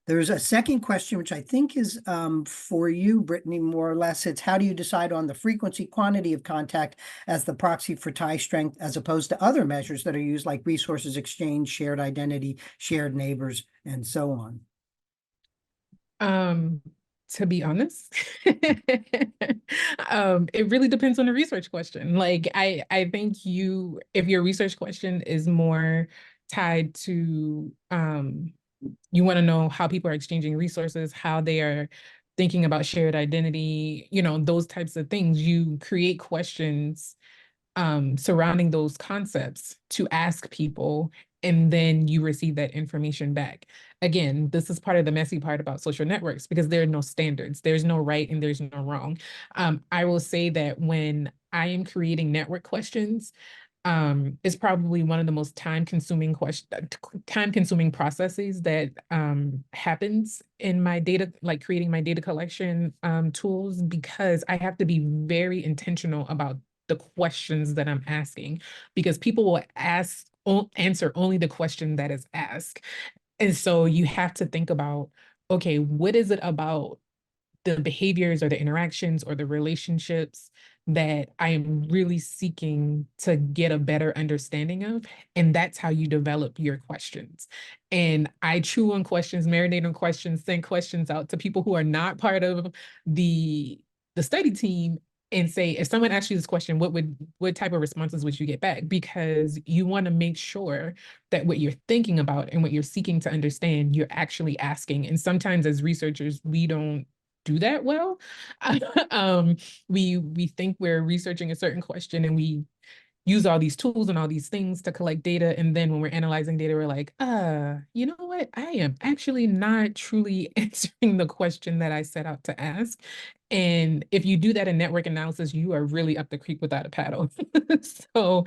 There's a second question, which I think is for you, Brittany, more or less. It's, how do you decide on the frequency, quantity of contact as the proxy for tie strength, as opposed to other measures that are used, like resources exchange, shared identity, shared neighbors, and so on? To be honest, it really depends on the research question. Like, I think if your research question is more tied to, you want to know how people are exchanging resources, how they are thinking about shared identity, those types of things, you create questions surrounding those concepts to ask people. and then you receive that information back. Again, this is part of the messy part about social networks because there are no standards. There's no right and there's no wrong. I will say that when I am creating network questions, is probably one of the most time-consuming processes that happens in my data, like creating my data collection tools, because I have to be very intentional about the questions that I'm asking, because people will answer only the question that is asked. And so you have to think about, okay, what is it about the behaviors or the interactions or the relationships that I am really seeking to get a better understanding of. And that's how you develop your questions. And I chew on questions, marinate on questions, send questions out to people who are not part of the study team and say, if someone asks you this question, what type of responses would you get back? Because you want to make sure that what you're thinking about and what you're seeking to understand, you're actually asking. And sometimes as researchers, we don't do that well. We think we're researching a certain question and we use all these tools and all these things to collect data. And then when we're analyzing data, we're like, you know what? I am actually not truly answering the question that I set out to ask. And if you do that in network analysis, you are really up the creek without a paddle. So,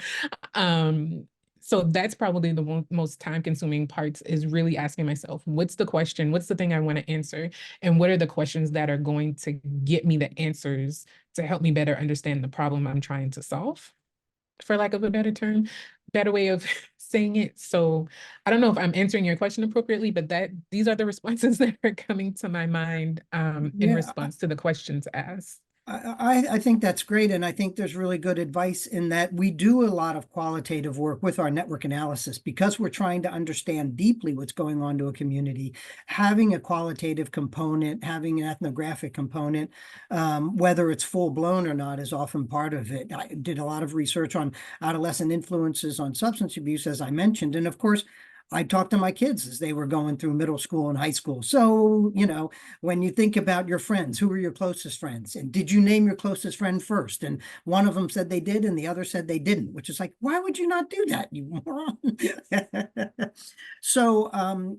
um, so that's probably the most time-consuming parts, is really asking myself, what's the question? What's the thing I want to answer? And what are the questions that are going to get me the answers to help me better understand the problem I'm trying to solve, for lack of a better term, better way of saying it. So I don't know if I'm answering your question appropriately, but these are the responses that are coming to my mind in Yeah, response to the questions asked. I think that's great. And I think there's really good advice in that we do a lot of qualitative work with our network analysis because we're trying to understand deeply what's going on to a community. Having a qualitative component, having an ethnographic component, whether it's full blown or not, is often part of it. I did a lot of research on adolescent influences on substance abuse, as I mentioned. And of course, I talked to my kids as they were going through middle school and high school. So, when you think about your friends, who are your closest friends? And did you name your closest friend first? And one of them said they did, and the other said they didn't, which is like, why would you not do that, you moron? So,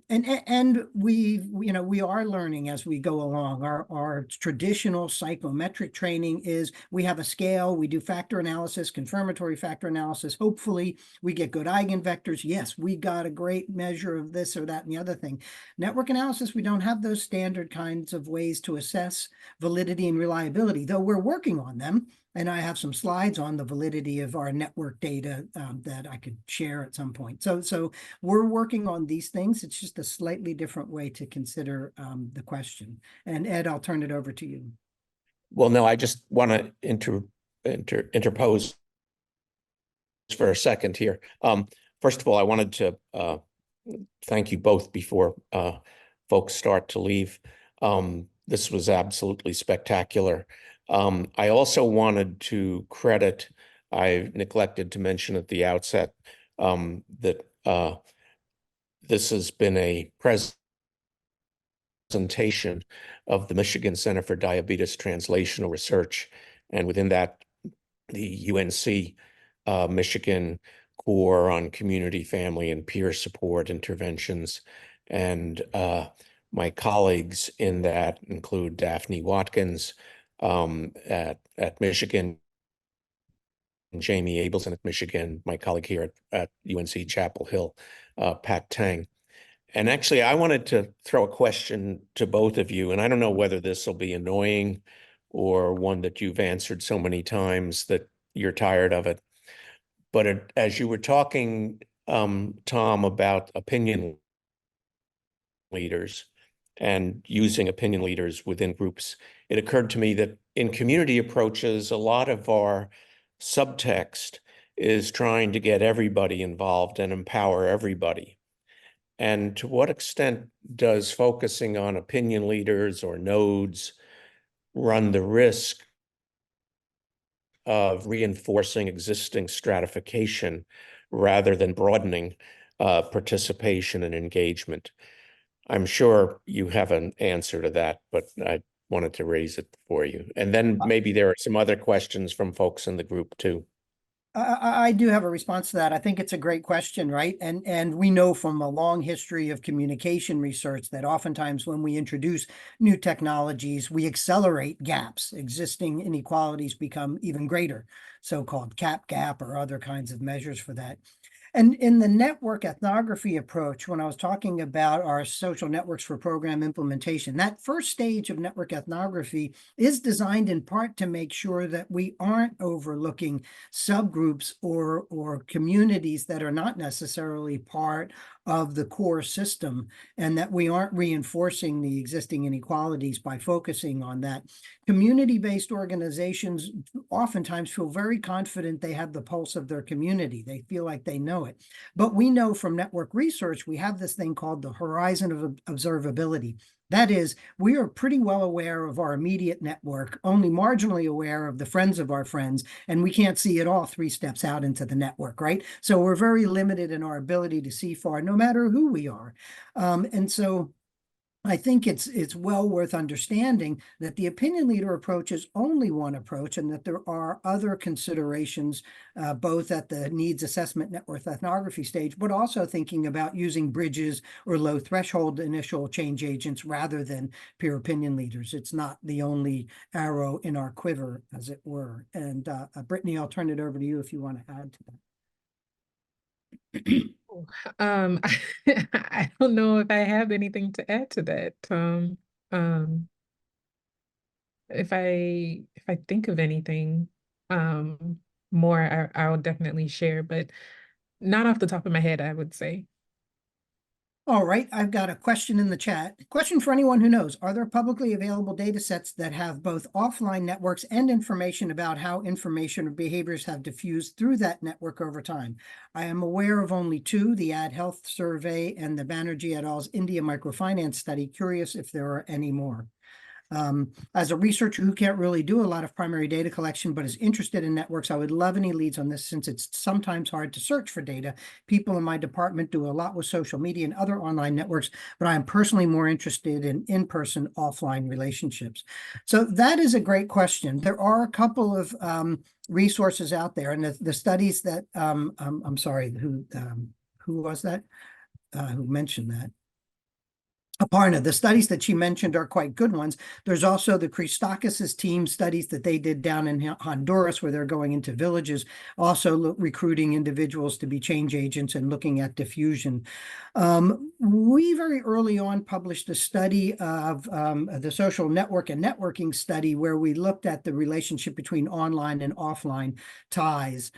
and we are learning as we go along. Our traditional psychometric training is we have a scale, we do factor analysis, confirmatory factor analysis. Hopefully we get good eigenvectors. Yes, we got a great measure of this or that and the other thing. Network analysis, we don't have those standard kinds of ways to assess validity and reliability, though we're working on them. And I have some slides on the validity of our network data that I could share at some point. So we're working on these things. It's just a slightly different way to consider the question. And Ed, I'll turn it over to you. Well, no, I just want to interpose for a second here. First of all, I wanted to thank you both before folks start to leave. This was absolutely spectacular. I also wanted to credit, I neglected to mention at the outset, that this has been a presentation of the Michigan Center for Diabetes Translational Research, and within that, the UNC Michigan core on community, family, and peer support interventions. And my colleagues in that include Daphne Watkins at Michigan, and Jamie Abelson at Michigan, my colleague here at UNC Chapel Hill, Pat Tang. And actually, I wanted to throw a question to both of you, and I don't know whether this will be annoying or one that you've answered so many times that you're tired of it. But as you were talking, Tom, about opinion leaders and using opinion leaders within groups, it occurred to me that in community approaches, a lot of our subtext is trying to get everybody involved and empower everybody. And to what extent does focusing on opinion leaders or nodes run the risk of reinforcing existing stratification rather than broadening participation and engagement? I'm sure you have an answer to that, but I wanted to raise it for you. And then maybe there are some other questions from folks in the group too. I do have a response to that. I think it's a great question, right? And we know from a long history of communication research that oftentimes when we introduce new technologies, we accelerate gaps. Existing inequalities become even greater, so-called cap gap or other kinds of measures for that. And in the network ethnography approach, when I was talking about our social networks for program implementation, that first stage of network ethnography is designed in part to make sure that we aren't overlooking subgroups or communities that are not necessarily part of the core system, and that we aren't reinforcing the existing inequalities by focusing on that. Community-based organizations oftentimes feel very confident they have the pulse of their community. They feel like they know it. But we know from network research, we have this thing called the horizon of observability. That is, we are pretty well aware of our immediate network, only marginally aware of the friends of our friends, and we can't see it all 3 steps out into the network, right? So we're very limited in our ability to see far, no matter who we are. And so I think it's well worth understanding that the opinion leader approach is only one approach, and that there are other considerations, both at the needs assessment network ethnography stage, but also thinking about using bridges or low threshold initial change agents rather than peer opinion leaders. It's not the only arrow in our quiver, as it were. And Brittany, I'll turn it over to you if you want to add to that. I don't know if I have anything to add to that. Um, if I think of anything more, I'll definitely share, but not off the top of my head, I would say. All right, I've got a question in the chat. Question for anyone who knows. Are there publicly available data sets that have both offline networks and information about how information or behaviors have diffused through that network over time? I am aware of only 2, the Ad Health Survey and the Banerjee et al.'s India Microfinance Study. Curious if there are any more. As a researcher who can't really do a lot of primary data collection, but is interested in networks, I would love any leads on this, since it's sometimes hard to search for data. People in my department do a lot with social media and other online networks, but I am personally more interested in in-person offline relationships. So that is a great question. There are a couple of resources out there, and the studies that I'm sorry, who was that? Who mentioned that? Aparna, the studies that she mentioned are quite good ones. There's also the Christakis' team studies that they did down in Honduras, where they're going into villages, also recruiting individuals to be change agents and looking at diffusion. We very early on published a study of the social network and networking study, where we looked at the relationship between online and offline ties.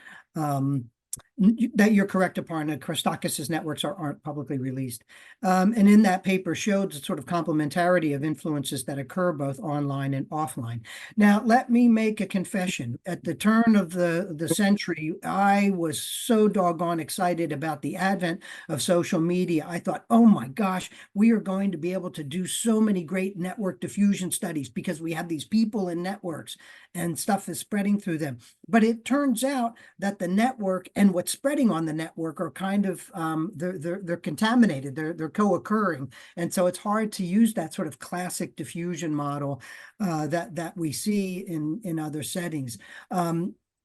That you're correct, Aparna. Christakis' networks aren't publicly released. And in that paper showed the sort of complementarity of influences that occur both online and offline. Now, let me make a confession. At the turn of the century, I was so doggone excited about the advent of social media. I thought, oh my gosh, we are going to be able to do so many great network diffusion studies because we have these people in networks and stuff is spreading through them. But it turns out that the network and what's spreading on the network are kind of they're contaminated, they're co-occurring, and so it's hard to use that sort of classic diffusion model that we see in other settings.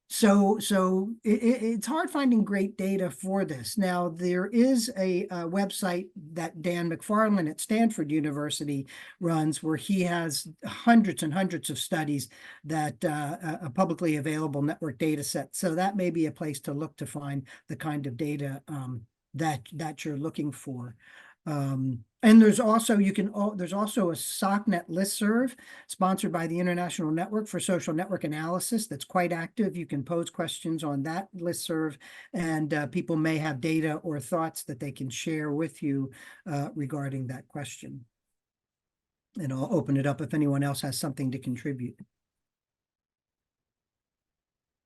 So it's hard finding great data for this. Now, there is a website that Dan McFarland at Stanford University runs, where he has hundreds and hundreds of studies that a publicly available network data set. So that may be a place to look to find the kind of data that you're looking for. And there's also there's also a SOCNet listserv sponsored by the International Network for Social Network Analysis that's quite active. You can pose questions on that listserv, and people may have data or thoughts that they can share with you regarding that question. And I'll open it up if anyone else has something to contribute.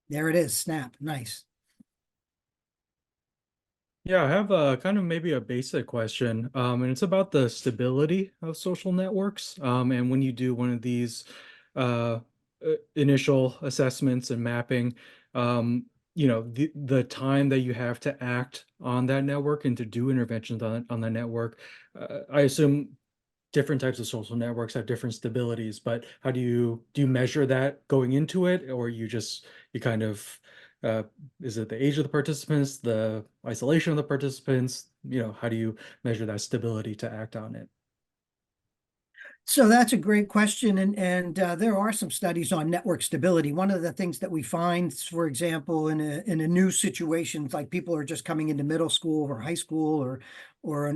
There it is, Snap, nice. Yeah, I have a kind of maybe a basic question, and it's about the stability of social networks. And when you do one of these initial assessments and mapping, the time that you have to act on that network and to do interventions on the network. I assume different types of social networks have different stabilities, but how do you measure that going into it, or you kind of Is it the age of the participants, the isolation of the participants? How do you measure that stability to act on it? So that's a great question, and there are some studies on network stability. One of the things that we find, for example, in a new situation, like people are just coming into middle school or high school or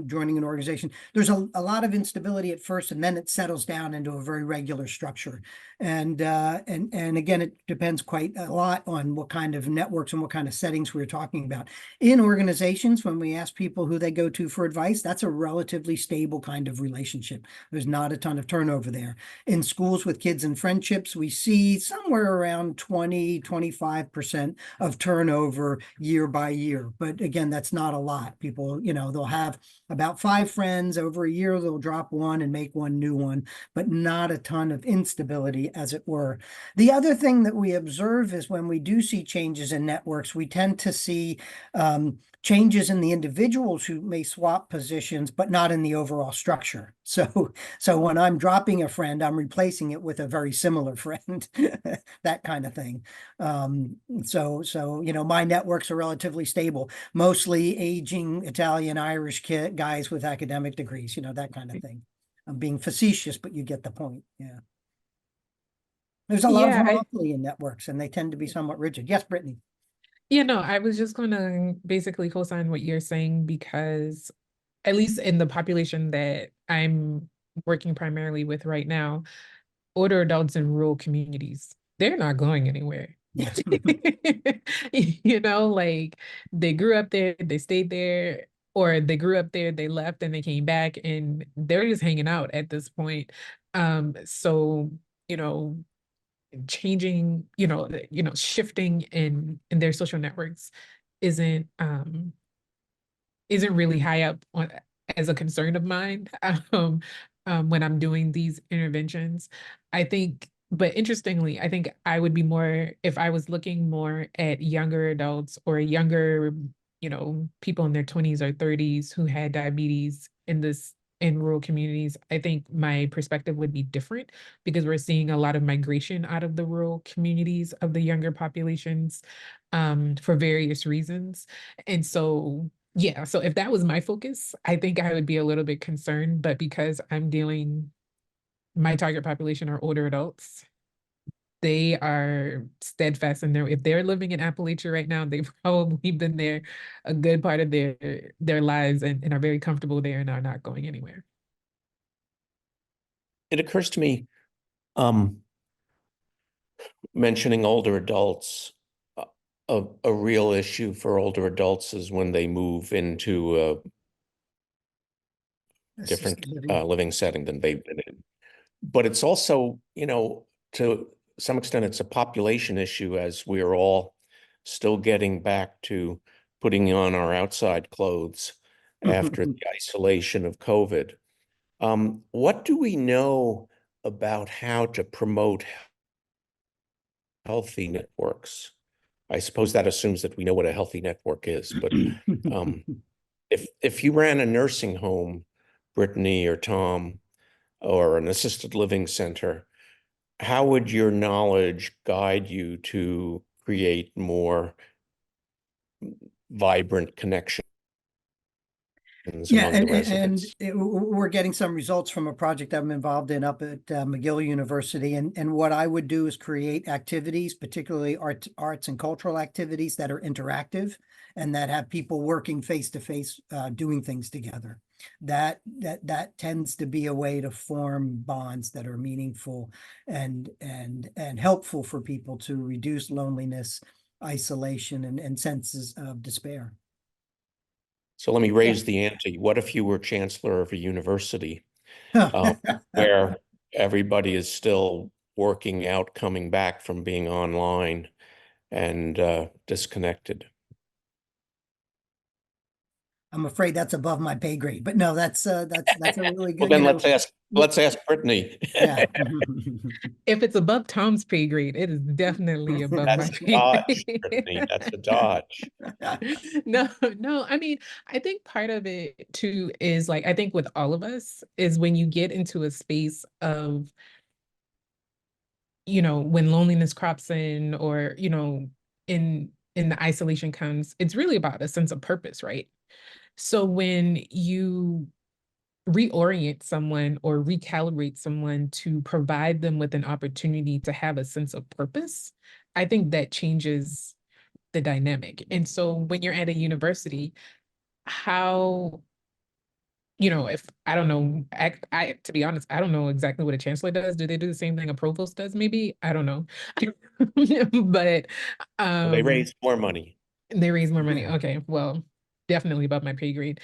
joining an organization, there's a lot of instability at first, and then it settles down into a very regular structure. And again, it depends quite a lot on what kind of networks and what kind of settings we're talking about. In organizations, when we ask people who they go to for advice, that's a relatively stable kind of relationship. There's not a ton of turnover there. In schools with kids and friendships, we see somewhere around 20-25% of turnover year by year. But again, that's not a lot. People, they'll have about 5 friends over a year, they'll drop one and make one new one, but not a ton of instability, as it were. The other thing that we observe is when we do see changes in networks, we tend to see changes in the individuals who may swap positions, but not in the overall structure. So when I'm dropping a friend, I'm replacing it with a very similar friend, that kind of thing. My networks are relatively stable, mostly aging Italian, Irish guys with academic degrees, that kind of thing. I'm being facetious, but you get the point. Yeah. There's a lot of Yeah, homophily in networks, and they tend to be somewhat rigid. Yes, Brittany. no, I was just going to basically co-sign what you're saying, because at least in the population that I'm working primarily with right now, older adults in rural communities, they're not going anywhere. Yes. Like they grew up there, they stayed there, or they grew up there, they left and they came back and they're just hanging out at this point. So, you know, changing, shifting in their social networks isn't really high up on as a concern of mine when I'm doing these interventions. I think, but interestingly, I think I would be more, if I was looking more at younger adults or younger, people in their 20s or 30s who had diabetes in rural communities, I think my perspective would be different, because we're seeing a lot of migration out of the rural communities of the younger populations for various reasons. And so yeah, so if that was my focus, I think I would be a little bit concerned, but because my target population are older adults, they are steadfast in if they're living in Appalachia right now, they've probably been there a good part of their lives and are very comfortable there and are not going anywhere. It occurs to me, mentioning older adults, a real issue for older adults is when they move into a different living setting than they've been in. But it's also, to some extent, it's a population issue, as we are all still getting back to putting on our outside clothes after the isolation of COVID. What do we know about how to promote healthy networks? I suppose that assumes that we know what a healthy network is, but if you ran a nursing home, Brittany or Tom, or an assisted living center, how would your knowledge guide you to create more vibrant connections Yeah, among the residents? we're getting some results from a project I'm involved in up at McGill University, and what I would do is create activities, particularly arts and cultural activities that are interactive and that have people working face to face, doing things together. That tends to be a way to form bonds that are meaningful and helpful for people to reduce loneliness, isolation, and senses of despair. So let me raise the ante. What if you were chancellor of a university where everybody is still working out, coming back from being online and disconnected? I'm afraid that's above my pay grade, but no, that's a really Well, good, then let's ask Brittany. yeah. If it's above Tom's pay grade, it is definitely above my That's a pay dodge, grade. Brittany. That's a dodge. No. I mean, I think part of it too is like, I think with all of us is when you get into a space of, when loneliness crops in, or, in and the isolation comes, it's really about a sense of purpose, right? So when you reorient someone or recalibrate someone to provide them with an opportunity to have a sense of purpose, I think that changes the dynamic. And so when you're at a university, how, if I don't know, I to be honest, I don't know exactly what a chancellor does. Do they do the same thing a provost does? Maybe I don't know, but They raise more money. they raise more money. Yeah. Okay, well, definitely above my pay grade.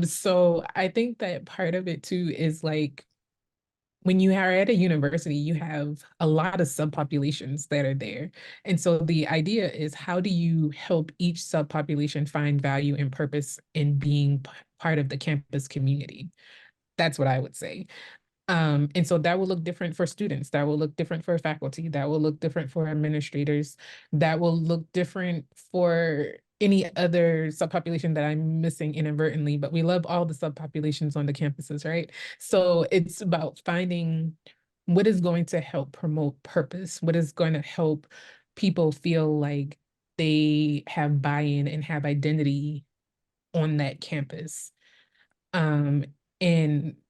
So I think that part of it too is like when you are at a university, you have a lot of subpopulations that are there. And so the idea is how do you help each subpopulation find value and purpose in being part of the campus community? That's what I would say. And so that will look different for students, that will look different for faculty, that will look different for administrators, that will look different for any other subpopulation that I'm missing inadvertently, but we love all the subpopulations on the campuses, right? So it's about finding what is going to help promote purpose, what is going to help people feel like they have buy-in and have identity on that campus. And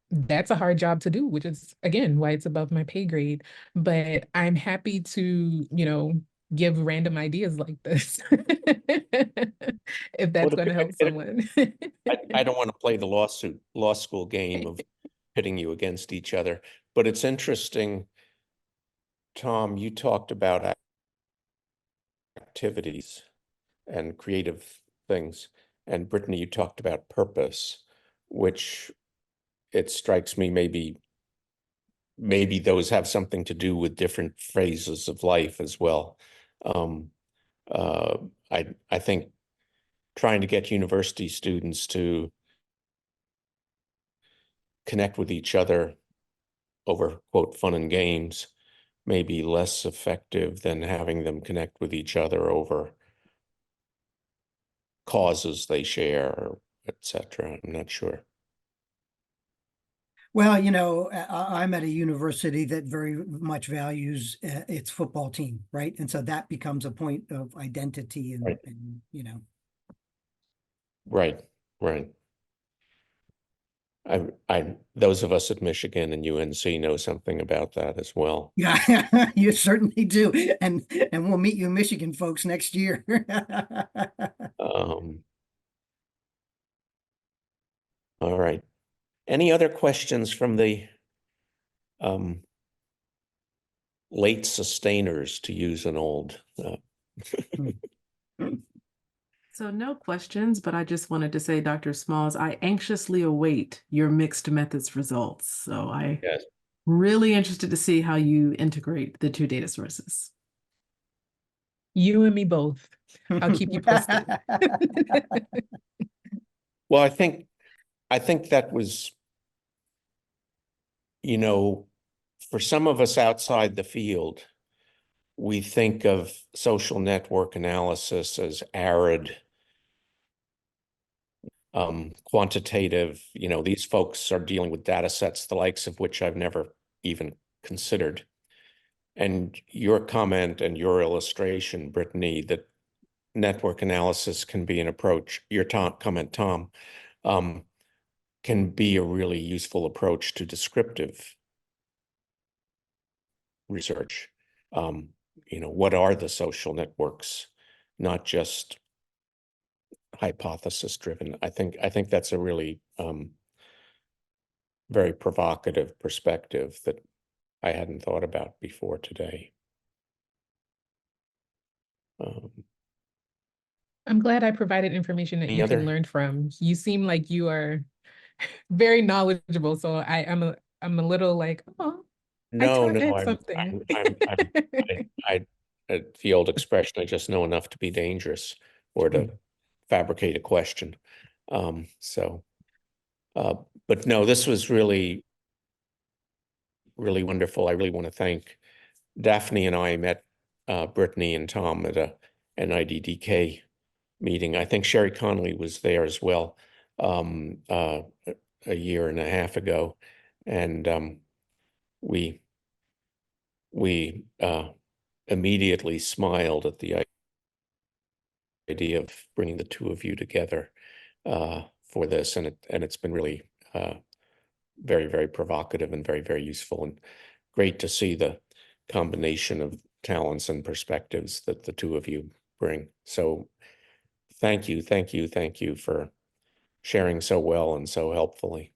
that's a hard job to do, which is again why it's above my pay grade. But I'm happy to, give random ideas like this if that's Well, going to help someone. I don't want to play the law school game of pitting you against each other, but it's interesting. Tom, you talked about activities and creative things, and Brittany, you talked about purpose, which it strikes me maybe those have something to do with different phases of life as well. Um, uh, I think trying to get university students to connect with each other over, quote, fun and games may be less effective than having them connect with each other over causes they share, etc. I'm not sure. Well, I'm at a university that very much values its football team, right? And so that becomes a point of identity and, Right. and. Right, right. Those of us at Michigan and UNC know something about that as well. Yeah, you certainly do. And we'll meet you Michigan folks next year. All right. Any other questions from the late sustainers, to use an old So no questions, but I just wanted to say, Dr. Smalls, I anxiously await your mixed methods results. So I yes. really interested to see how you integrate the two data sources. You and me both. I'll keep you posted. Well, I think that was, for some of us outside the field, we think of social network analysis as arid, quantitative. These folks are dealing with data sets, the likes of which I've never even considered. And your comment and your illustration, Brittany, that network analysis can be an approach, your comment, Tom, can be a really useful approach to descriptive research. What are the social networks, not just hypothesis driven? I think that's a really very provocative perspective that I hadn't thought about before today. I'm glad I provided information that Any you other? can learn from. You seem like you are very knowledgeable, so I'm a little like, oh, I No, taught no, Ed something. the old expression, I just know enough to be dangerous or to fabricate a question. But no, this was really, really wonderful. I really want to thank Daphne, and I met Brittany and Tom at an IDDK meeting. I think Sherry Connolly was there as well a year and a half ago. And we immediately smiled at the idea of bringing the two of you together for this, and it's been really very, very provocative and very, very useful, and great to see the combination of talents and perspectives that the two of you bring. So thank you for sharing so well and so helpfully.